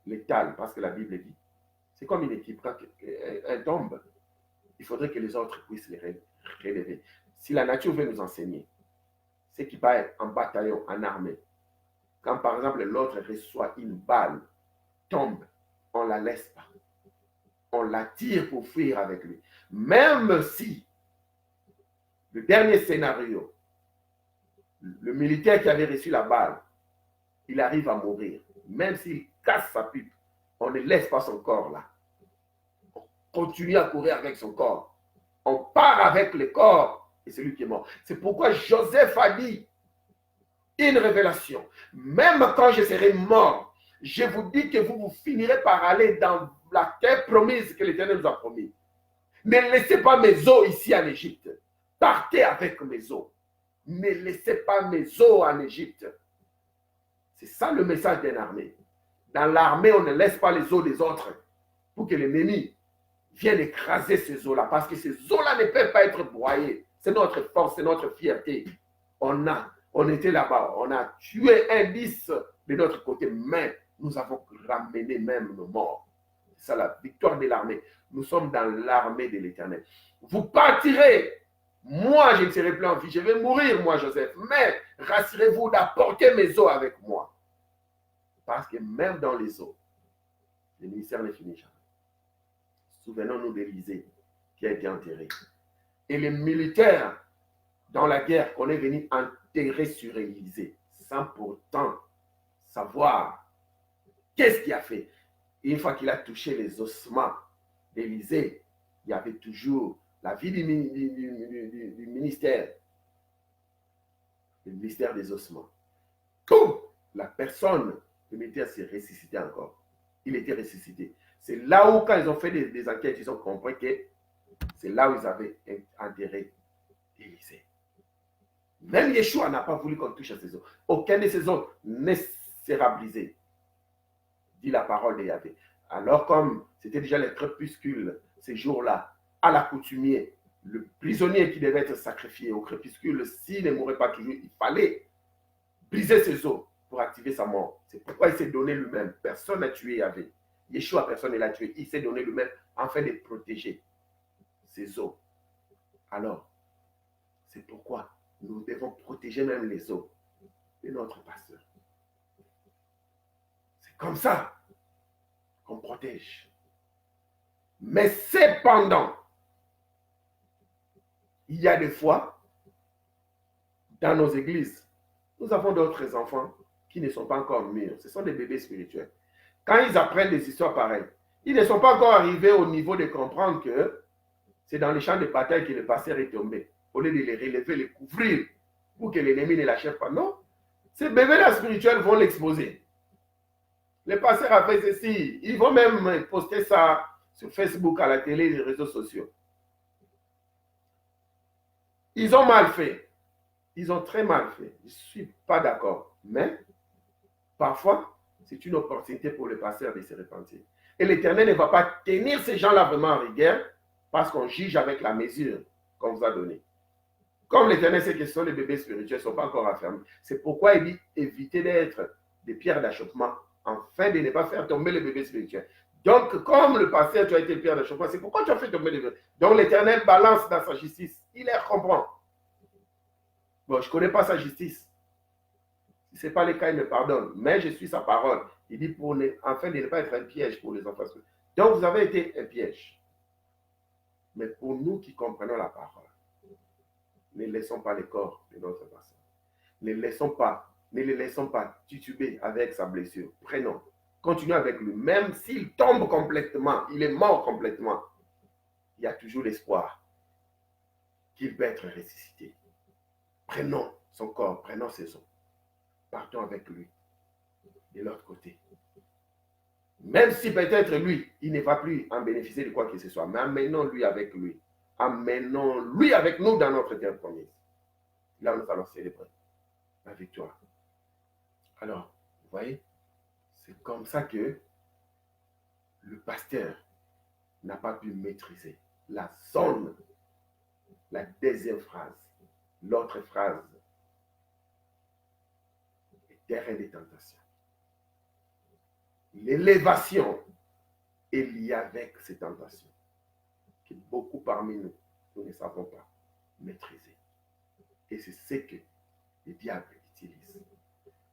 l'étalent, parce que la Bible dit, C'est comme une équipe. Quand elle tombe, il faudrait que les autres puissent les relever. Si la nature veut nous enseigner, c'est qu'il va être en bataillon, en armée. Quand par exemple l'autre reçoit une balle, tombe, on ne la laisse pas. On la tire pour fuir avec lui. Même si le dernier scénario, le militaire qui avait reçu la balle, il arrive à mourir. Même s'il casse sa pipe, on ne laisse pas son corps là. On continue à courir avec son corps. On part avec le corps et celui qui est mort. C'est pourquoi Joseph a dit une révélation. Même quand je serai mort, je vous dis que vous finirez par aller dans la terre promise que l'Éternel nous a promis. Ne laissez pas mes os ici en Égypte. Partez avec mes os. Ne laissez pas mes os en Égypte. C'est ça le message d'une armée. Dans l'armée, on ne laisse pas les os des autres pour que l'ennemi vienne écraser ces os-là. Parce que ces os-là ne peuvent pas être broyés. C'est notre force, c'est notre fierté. On était là-bas, on a tué un 10 de notre côté, mais nous avons ramené même nos morts. C'est ça la victoire de l'armée. Nous sommes dans l'armée de l'Éternel. Vous partirez. Moi, je ne serai plus en vie. Je vais mourir, moi, Joseph. Mais rassurez-vous d'apporter mes os avec moi. Parce que même dans les os, le ministère ne finit jamais. Souvenons-nous d'Élysée qui a été enterré. Et les militaires dans la guerre qu'on est venu enterrer sur Élysée, sans pourtant savoir qu'est-ce qu'il a fait. Et une fois qu'il a touché les ossements d'Élysée, il y avait toujours la vie du ministère, le ministère des ossements. Tout, la personne, le militaire s'est ressuscité encore. Il était ressuscité. C'est là où, quand ils ont fait des enquêtes, ils ont compris que c'est là où ils avaient enterré Élysée. Même Yeshua n'a pas voulu qu'on touche à ses os. Aucun de ses os ne sera brisé, dit la parole de Yahvé. Alors comme c'était déjà les crépuscules, ces jours-là, à l'accoutumier, le prisonnier qui devait être sacrifié au crépuscule, s'il ne mourait pas toujours, il fallait briser ses os pour activer sa mort. C'est pourquoi il s'est donné lui-même. Personne n'a tué Yahvé. Yeshua, personne ne l'a tué. Il s'est donné lui-même afin de protéger ses os. Alors, c'est pourquoi nous devons protéger même les os de notre pasteur. C'est comme ça qu'on protège. Mais cependant, il y a des fois, dans nos églises, nous avons d'autres enfants qui ne sont pas encore mûrs. Ce sont des bébés spirituels. Quand ils apprennent des histoires pareilles, ils ne sont pas encore arrivés au niveau de comprendre que c'est dans les champs de bataille que le pasteur est tombé. Au lieu de les relever, les couvrir, pour que l'ennemi ne l'achève pas. Non, ces bébés-là spirituels vont l'exposer. Le pasteur a fait ceci. Ils vont même poster ça sur Facebook, à la télé, les réseaux sociaux. Ils ont mal fait. Ils ont très mal fait. Je ne suis pas d'accord. Mais, parfois, c'est une opportunité pour le pasteur de se repentir. Et l'Éternel ne va pas tenir ces gens-là vraiment en rigueur parce qu'on juge avec la mesure qu'on vous a donnée. Comme l'Éternel sait que ce sont les bébés spirituels, ne sont pas encore affermis. C'est pourquoi il dit éviter d'être des pierres d'achoppement afin de ne pas faire tomber les bébés spirituels. Donc, comme le pasteur, tu as été pierre d'achoppement, c'est pourquoi tu as fait tomber les bébés. Donc, l'Éternel balance dans sa justice. Il les comprend. Bon, je ne connais pas sa justice. Si ce n'est pas le cas, il me pardonne. Mais je suis sa parole. Il dit afin de ne pas être un piège pour les enfants. Donc, vous avez été un piège. Mais pour nous qui comprenons la parole, ne laissons pas le corps de notre pasteur. Ne les laissons pas tituber avec sa blessure. Prenons. Continuons avec lui. Même s'il tombe complètement, il est mort complètement, il y a toujours l'espoir qu'il va être ressuscité. Prenons son corps, prenons ses os. Partons avec lui de l'autre côté. Même si peut-être lui, il ne va plus en bénéficier de quoi que ce soit, mais amenons-lui avec lui. Amenons-lui avec nous dans notre terre promise. Là, nous allons célébrer la victoire. Alors, vous voyez, c'est comme ça que le pasteur n'a pas pu maîtriser la zone, la deuxième phrase. L'autre phrase, le terrain des tentations. L'élévation est lié avec ces tentations que beaucoup parmi nous, nous ne savons pas maîtriser. Et c'est ce que le diable utilise.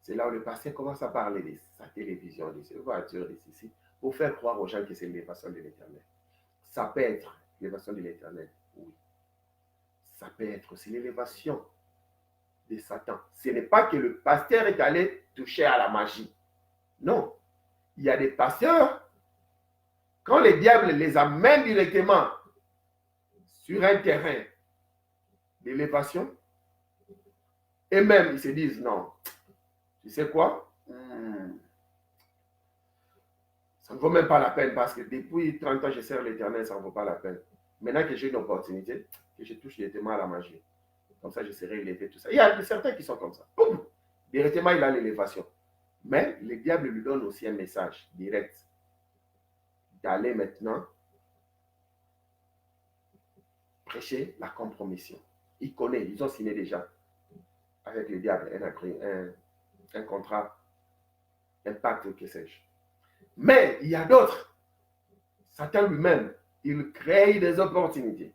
C'est là où le pasteur commence à parler de sa télévision, de ses voitures, de ceci, pour faire croire aux gens que c'est l'élévation de l'Éternel. Ça peut être l'élévation de l'Éternel, oui. Ça peut être aussi l'élévation de Satan. Ce n'est pas que le pasteur est allé toucher à la magie. Non. Il y a des pasteurs, quand le diable les amène directement sur un terrain d'élévation, et même ils se disent, non, tu sais quoi, ça ne vaut même pas la peine parce que depuis 30 ans, je sers l'Éternel, ça ne vaut pas la peine. Maintenant que j'ai une opportunité, que je touche directement à la magie, comme ça je serai élevé, tout ça. Il y a certains qui sont comme ça. Boum, directement, il a l'élévation. Mais le diable lui donne aussi un message direct d'aller maintenant prêcher la compromission. Ils connaissent, ils ont signé déjà avec le diable un contrat, un pacte, que sais-je. Mais il y a d'autres. Satan lui-même, il crée des opportunités.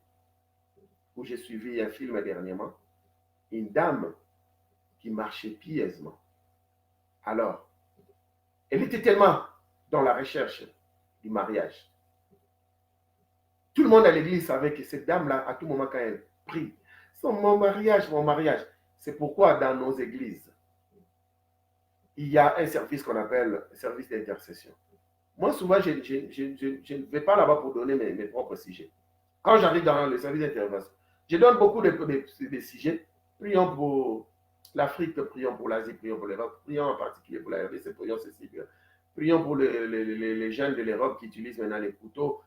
Où j'ai suivi un film dernièrement, une dame qui marchait pieusement. Alors, elle était tellement dans la recherche du mariage. Tout le monde à l'église savait que cette dame-là, à tout moment quand elle prie, c'est mon mariage, mon mariage. C'est pourquoi dans nos églises, il y a un service qu'on appelle service d'intercession. Moi, souvent, je ne vais pas là-bas pour donner mes propres sujets. Quand j'arrive dans le service d'intervention, je donne beaucoup de sujets. Prions pour l'Afrique, prions pour l'Asie, prions pour l'Europe, prions en particulier pour la RDC, prions ceci, prions pour les jeunes de l'Europe qui utilisent maintenant les couteaux,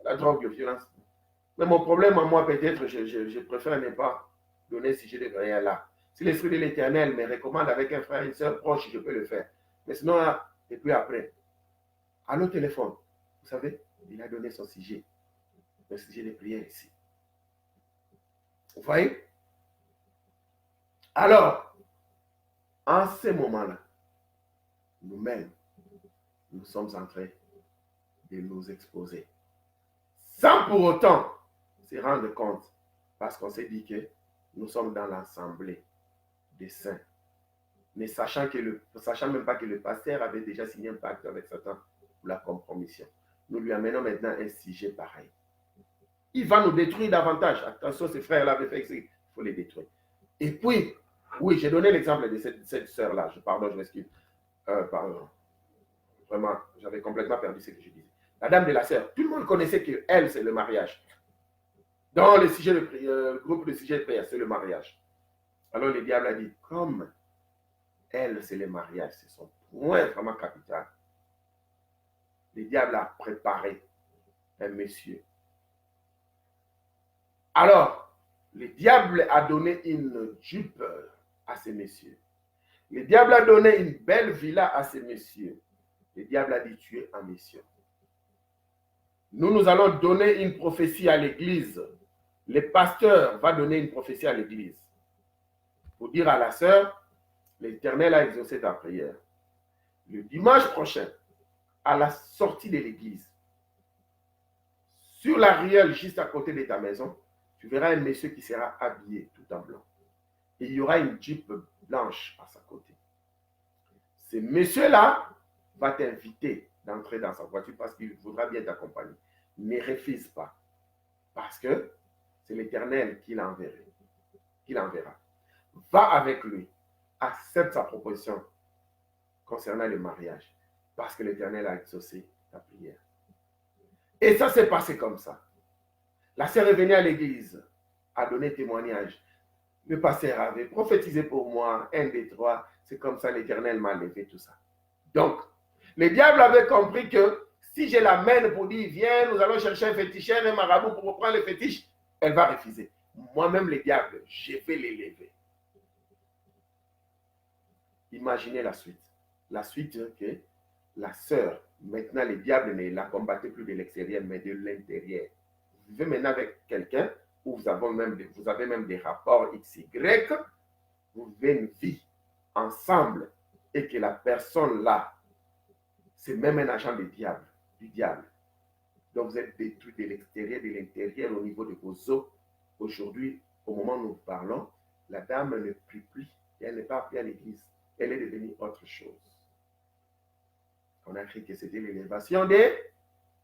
la drogue, la violence. Mais mon problème à moi, peut-être, je préfère ne pas donner ce sujet de rien là. Si l'Esprit de l'Éternel me recommande avec un frère, une soeur proche, je peux le faire. Mais sinon, et puis après, à l'autre téléphone, vous savez, il a donné son sujet. Le sujet de prière ici. Vous voyez? Alors, en ce moment-là, nous-mêmes, nous sommes en train de nous exposer. Sans pour autant se rendre compte, parce qu'on s'est dit que nous sommes dans l'assemblée des saints. Mais sachant même pas que le pasteur avait déjà signé un pacte avec Satan pour la compromission. Nous lui amenons maintenant un sujet pareil. Il va nous détruire davantage. Attention, ces frères-là avaient fait il faut les détruire. Et puis, oui, j'ai donné l'exemple de cette sœur-là. Pardon, je m'excuse. Pardon. Vraiment, j'avais complètement perdu ce que je disais. La dame de la sœur, tout le monde connaissait qu'elle, c'est le mariage. Dans le sujet de groupe de sujets de prière, c'est le mariage. Alors le diable a dit, comme elle, c'est le mariage, c'est son point vraiment capital. Le diable a préparé un monsieur. Alors, le diable a donné une jupe à ce monsieur. Le diable a donné une belle villa à ce monsieur. Le diable a dit, tu es en mission. Nous allons donner une prophétie à l'église. Le pasteur va donner une prophétie à l'église. Pour dire à la sœur, l'Éternel a exaucé ta prière. Le dimanche prochain, à la sortie de l'église, sur la ruelle juste à côté de ta maison, tu verras un monsieur qui sera habillé tout en blanc. Et il y aura une Jeep blanche à sa côté. Ce monsieur-là va t'inviter d'entrer dans sa voiture parce qu'il voudra bien t'accompagner. Ne refuse pas. Parce que c'est l'Éternel qui l'enverra. Va avec lui. Accepte sa proposition concernant le mariage. Parce que l'Éternel a exaucé ta prière. Et ça s'est passé comme ça. La sœur est venue à l'église, a donné témoignage. Le pasteur avait prophétisé pour moi, 1, 2, 3. C'est comme ça l'Éternel m'a levé tout ça. Donc, le diable avait compris que si je l'amène pour dire, viens, nous allons chercher un féticheur, un marabout pour reprendre le fétiche, elle va refuser. Moi-même, le diable, je vais l'élever. Imaginez la suite. La suite que la sœur, maintenant le diable ne la combattait plus de l'extérieur, mais de l'intérieur. Vous vivez maintenant avec quelqu'un où vous avez même des rapports XY, vous vivez une vie ensemble et que la personne là, c'est même un agent du diable. Donc vous êtes détruit de l'intérieur, au niveau de vos os. Aujourd'hui, au moment où nous parlons, la dame ne prie plus et elle n'est pas appelée à l'église. Elle est devenue autre chose. On a cru que c'était l'élévation de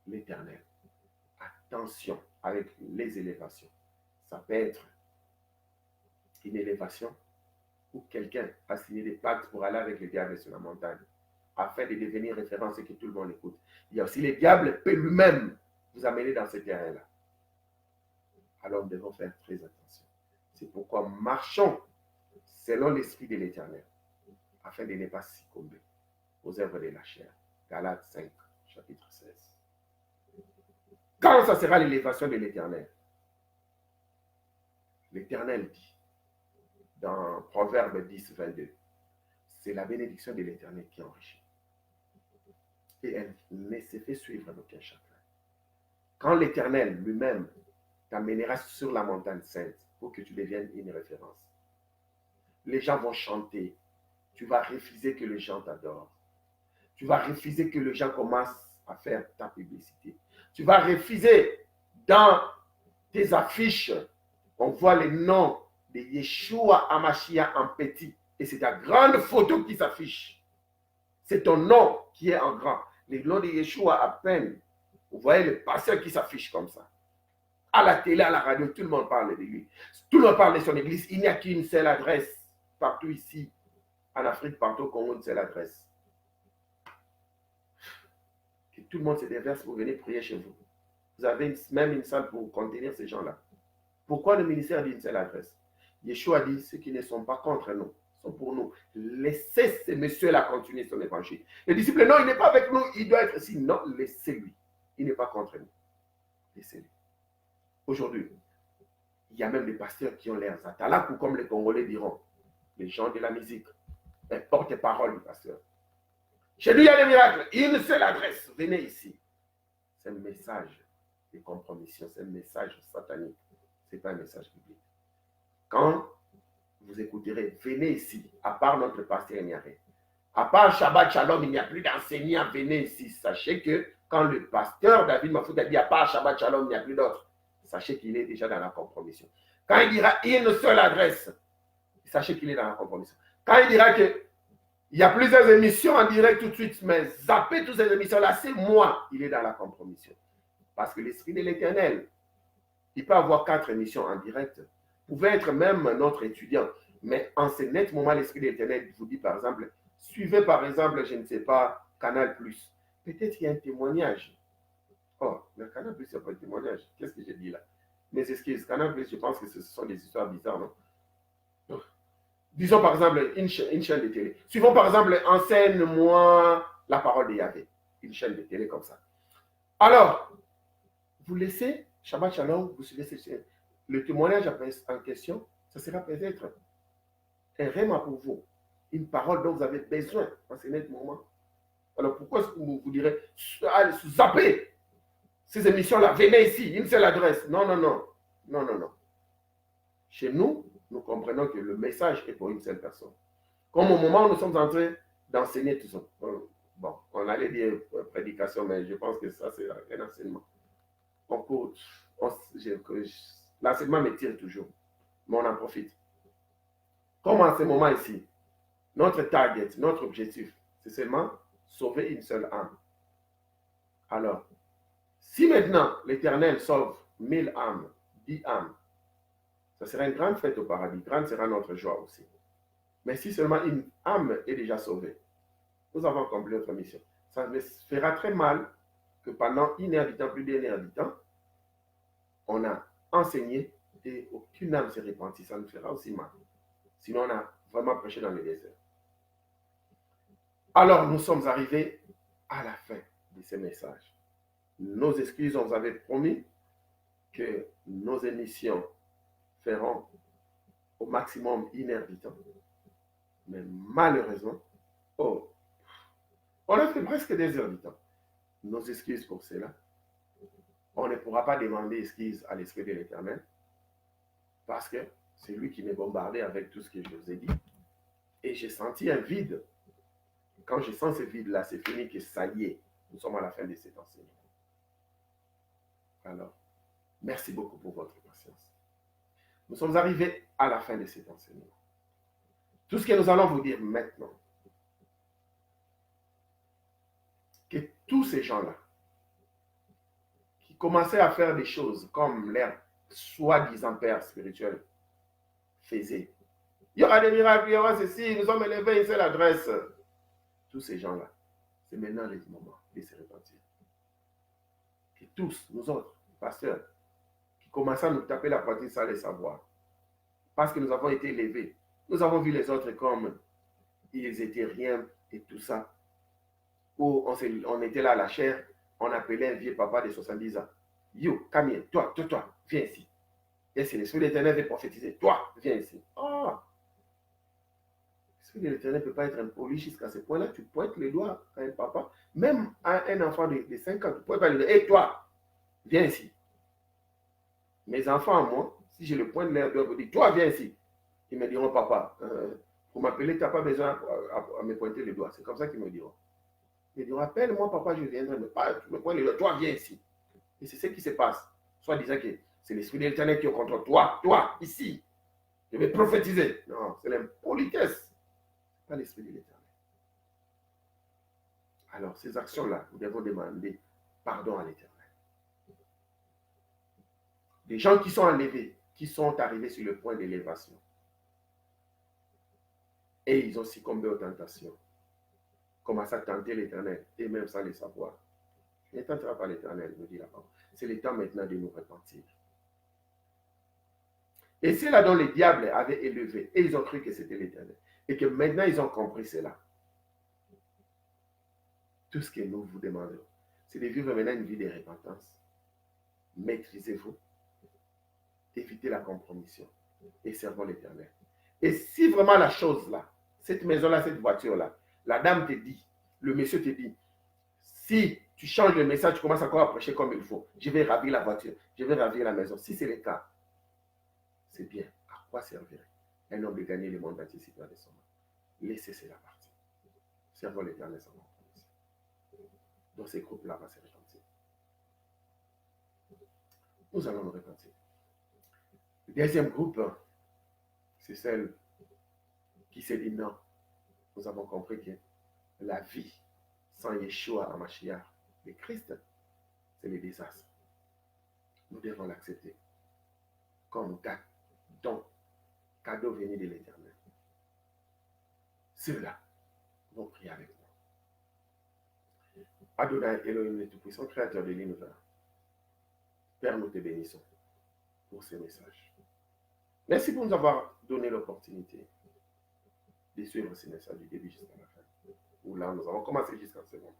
l'Éternel. Attention avec les élévations. Ça peut être une élévation où quelqu'un a signé des pactes pour aller avec le diable sur la montagne afin de devenir référence et que tout le monde écoute. Il y a aussi le diable peut lui-même vous amener dans ce terrain-là. Alors nous devons faire très attention. C'est pourquoi marchons selon l'esprit de l'Éternel afin de ne pas succomber aux œuvres de la chair. Galates 5, chapitre 16. Quand ça sera l'élévation de l'Éternel? L'Éternel dit dans Proverbe 10, 22, c'est la bénédiction de l'Éternel qui enrichit. Et elle ne se fait suivre d'aucun chacun. Quand l'Éternel lui-même t'amènera sur la montagne sainte pour que tu deviennes une référence, les gens vont chanter. Tu vas refuser que les gens t'adorent. Tu vas refuser que les gens commencent à faire ta publicité. Tu vas refuser dans tes affiches, on voit les noms de Yeshua Hamashiach en petit. Et c'est ta grande photo qui s'affiche. C'est ton nom qui est en grand. Le nom de Yeshua à peine. Vous voyez le pasteur qui s'affiche comme ça. À la télé, à la radio, tout le monde parle de lui. Tout le monde parle de son église. Il n'y a qu'une seule adresse. Partout ici, en Afrique, partout au Congo, une seule adresse. Que tout le monde se déverse pour venir prier chez vous. Vous avez même une salle pour contenir ces gens-là. Pourquoi le ministère dit une seule adresse? Yeshua dit, ceux qui ne sont pas contre nous, sont pour nous. Laissez ce monsieur-là continuer son évangile. Les disciples, non, il n'est pas avec nous, il doit être ici. Non, laissez-lui. Il n'est pas contre nous. Laissez-lui. Aujourd'hui, il y a même des pasteurs qui ont l'air zatalakou, comme les Congolais diront. Les gens de la musique. Porte-parole du pasteur. Chez lui, il y a des miracles. Une seule adresse. Venez ici. C'est un message de compromission. C'est un message satanique. Ce n'est pas un message biblique. Quand vous écouterez, venez ici. À part notre pasteur, il n'y a rien. À part Shabbat Shalom, il n'y a plus d'enseignants. Venez ici. Sachez que quand le pasteur David Mafout a dit à part Shabbat Shalom, il n'y a plus d'autres. Sachez qu'il est déjà dans la compromission. Quand il dira une seule adresse, sachez qu'il est dans la compromission. Quand il dira qu'il y a plusieurs émissions en direct tout de suite, mais zappez toutes ces émissions-là, c'est moi, il est dans la compromission. Parce que l'Esprit de l'Éternel, il peut avoir 4 émissions en direct. Vous pouvez être même notre étudiant, mais en ce net moment, l'Esprit de l'Éternel vous dit par exemple, suivez par exemple, je ne sais pas, Canal+. Peut-être qu'il y a un témoignage. Oh, le Canal+, il n'y a pas de témoignage. Qu'est-ce que j'ai dit là? Mes excuses, Canal+, je pense que ce sont des histoires bizarres, non? Disons par exemple une chaîne de télé. Suivons par exemple, enseigne-moi la parole de Yahvé. Une chaîne de télé comme ça. Alors, vous laissez Shabbat Shalom, vous suivez cette chaîne. Le témoignage en question, ça sera peut-être un réma pour vous. Une parole dont vous avez besoin en ce net moment. Alors pourquoi vous direz, zappez ces émissions-là, venez ici, une seule adresse. Non, non, non. Non, non, non. Chez nous, nous comprenons que le message est pour une seule personne. Comme au moment où nous sommes en train d'enseigner tout ça. Bon, on allait dire prédication, mais je pense que ça, c'est un enseignement. L'enseignement me tire toujours, mais on en profite. Comme en ce moment ici, notre target, notre objectif, c'est seulement sauver une seule âme. Alors, si maintenant l'Éternel sauve 1000 âmes, 10 âmes, ça sera une grande fête au paradis. Grande sera notre joie aussi. Mais si seulement une âme est déjà sauvée, nous avons accompli notre mission. Ça me fera très mal que pendant 1 heure du temps, plus d'1 heure du temps, on a enseigné et aucune âme s'est repentie. Ça nous fera aussi mal. Sinon, on a vraiment prêché dans le désert. Alors, nous sommes arrivés à la fin de ce message. Nos excuses, on vous avait promis que nos émissions feront au maximum 1 heure du temps. Mais malheureusement, on a fait presque 2 heures du temps. Nos excuses pour cela. On ne pourra pas demander excuse à l'Esprit de l'Éternel parce que c'est lui qui m'est bombardé avec tout ce que je vous ai dit. Et j'ai senti un vide. Quand je sens ce vide-là, c'est fini que ça y est, nous sommes à la fin de cet enseignement. Alors, merci beaucoup pour votre patience. Nous sommes arrivés à la fin de cet enseignement. Tout ce que nous allons vous dire maintenant, que tous ces gens-là, qui commençaient à faire des choses comme leur soi-disant père spirituel faisait. Il y aura des miracles, il y aura ceci, nous sommes élevés, une seule adresse. Tous ces gens-là, c'est maintenant le moment de se repentir. Que tous, nous autres, pasteurs, qui commençons à nous taper la poitrine sans le savoir, parce que nous avons été élevés, nous avons vu les autres comme ils étaient rien et tout ça, où on était là à la chair, on appelait un vieux papa de 70 ans. Yo, Camille, toi, viens ici. Et c'est l'Esprit de l'Éternel veut prophétiser. Toi, viens ici. Oh! L'Esprit de l'Éternel ne peut pas être impoli jusqu'à ce point-là. Tu pointes le doigt à un papa, même à un enfant de 5 ans, tu ne pointes pas le doigt. Hé, toi, viens ici. Mes enfants, moi, si je le pointe leur doigt, je dis, toi, viens ici. Ils me diront, papa, pour m'appeler, tu n'as pas besoin à me pointer le doigt. C'est comme ça qu'ils me diront. Ils diront, appelle-moi, papa, je viendrai. Mais pas, tu me pointes le doigt, toi, viens ici. Et c'est ce qui se passe. Soit disant que c'est l'Esprit de l'Éternel qui est contre toi, ici. Je vais prophétiser. Non, c'est l'impolitesse. Pas l'Esprit de l'Éternel. Alors, ces actions-là, nous devons demander pardon à l'Éternel. Des gens qui sont enlevés, qui sont arrivés sur le point d'élévation. Et ils ont succombé aux tentations. Commencent à tenter l'Éternel, et même sans le savoir. Ne tentera pas l'Éternel, nous dit la parole. C'est le temps maintenant de nous repentir. Et c'est là dont le diable avait élevé, et ils ont cru que c'était l'Éternel. Et que maintenant ils ont compris cela. Tout ce que nous vous demandons, c'est de vivre maintenant une vie de repentance. Maîtrisez-vous. Évitez la compromission. Et servons l'Éternel. Et si vraiment la chose là, cette maison-là, cette voiture-là, la dame te dit, le monsieur te dit, si tu changes le message, tu commences encore à prêcher comme il faut, je vais ravir la voiture, je vais ravir la maison. Si c'est le cas, c'est bien. À quoi servirait un homme de gagner le monde entier si tu as des sommes? Laissez cela partir. Servons l'Éternel sans compromission. Donc ces groupes-là vont se repentir. Nous allons nous repentir. Le deuxième groupe, c'est celle qui s'est dit non. Nous avons compris que la vie sans Yeshua HaMashiach, le Christ, c'est le désastre. Nous devons l'accepter comme don, cadeau venu de l'Éternel. Ceux-là vont prier avec moi. Adonai Elohim le Tout-Puissant, Créateur de l'univers, Père, nous te bénissons pour ces messages. Merci pour nous avoir donné l'opportunité de suivre ces messages du début jusqu'à la fin. Où là, nous avons commencé jusqu'à ce moment.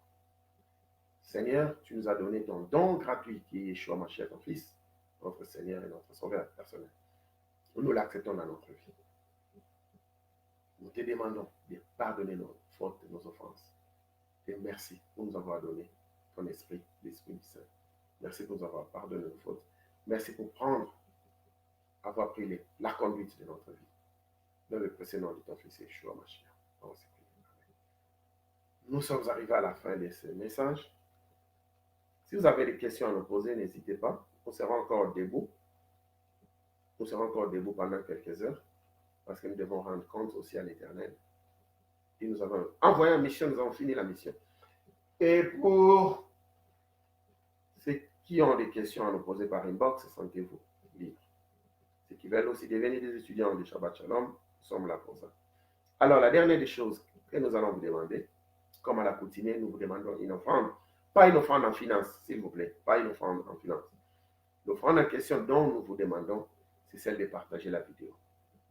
Seigneur, tu nous as donné ton don gratuit qui est Yeshua Mashiach, ton Fils, notre Seigneur et notre Sauveur personnel. Nous l'acceptons dans notre vie. Nous te demandons de pardonner nos fautes et nos offenses. Et merci pour nous avoir donné ton esprit, l'Esprit Saint. Merci pour nous avoir pardonné nos fautes. Merci pour avoir pris la conduite de notre vie. Dans le précieux nom de ton Fils Yeshua Mashiach. Nous sommes arrivés à la fin de ce message. Si vous avez des questions à nous poser, n'hésitez pas. On sera encore debout. Nous serons encore debout pendant quelques heures parce que nous devons rendre compte aussi à l'Éternel. Et nous avons envoyé une mission, nous avons fini la mission. Et pour ceux qui ont des questions à nous poser par inbox, sentez-vous libres. Ceux qui veulent aussi devenir des étudiants de Shabbat Shalom, nous sommes là pour ça. Alors, la dernière des choses que nous allons vous demander, comme à l'accoutumée, nous vous demandons une offrande. Pas une offrande en finance, s'il vous plaît. Pas une offrande en finance. L'offrande en question dont nous vous demandons, c'est celle de partager la vidéo.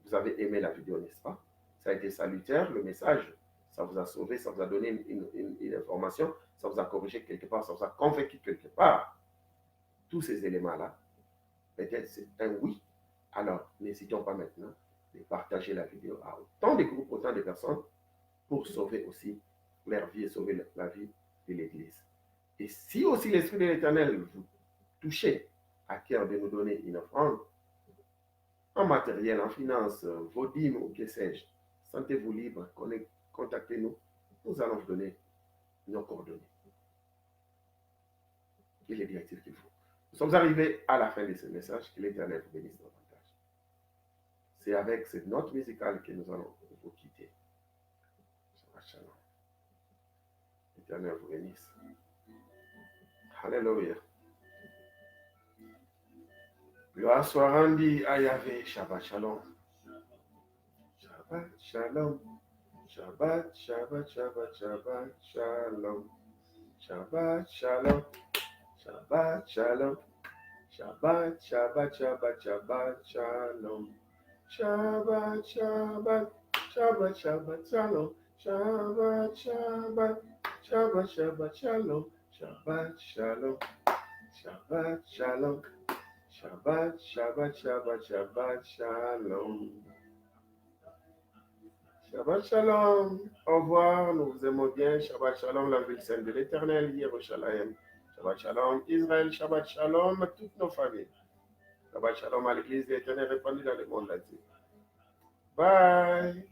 Vous avez aimé la vidéo, n'est-ce pas? Ça a été salutaire, le message. Ça vous a sauvé, ça vous a donné une information, ça vous a corrigé quelque part, ça vous a convaincu quelque part. Tous ces éléments-là, peut-être c'est un oui. Alors, n'hésitons pas maintenant de partager la vidéo à autant de groupes, autant de personnes pour sauver aussi leur vie et sauver la vie de l'Église. Et si aussi l'Esprit de l'Éternel vous touchez à cœur de nous donner une offrande, en matériel, en finance, vos dîmes ou que sais-je, sentez-vous libre, contactez-nous, nous allons vous donner nos coordonnées et les directives qu'il faut. Nous sommes arrivés à la fin de ce message. Que l'Éternel vous bénisse davantage. C'est avec cette note musicale que nous allons vous quitter. Shabbat shalom. L'Éternel vous bénisse. Alléluia. Gloire soit rendue à Yahvé. Shabbat shalom. Shabbat shalom. Shabbat, Shabbat, Shabbat, Shabbat, Shalom. Shabbat, Shalom. Shabbat, Shalom. Shabbat, Shabbat, Shabbat, Shabbat, Shalom. Shabbat, Shabbat, Shabbat, Shabbat, Shalom. Shabbat, Shabbat, Shabbat, Shabbat, Shalom. Shabbat, Shalom. Shabbat, Shalom. Shabbat, Shabbat, Shabbat, Shabbat, Shalom. Shabbat Shalom. Au revoir, nous vous aimons bien. Shabbat Shalom, la ville sainte de l'Éternel, Yerushalayim. Shabbat Shalom, Israël. Shabbat Shalom, toutes nos familles. Shabbat Shalom à l'Église de l'Éternel répandue dans le monde entier. Bye.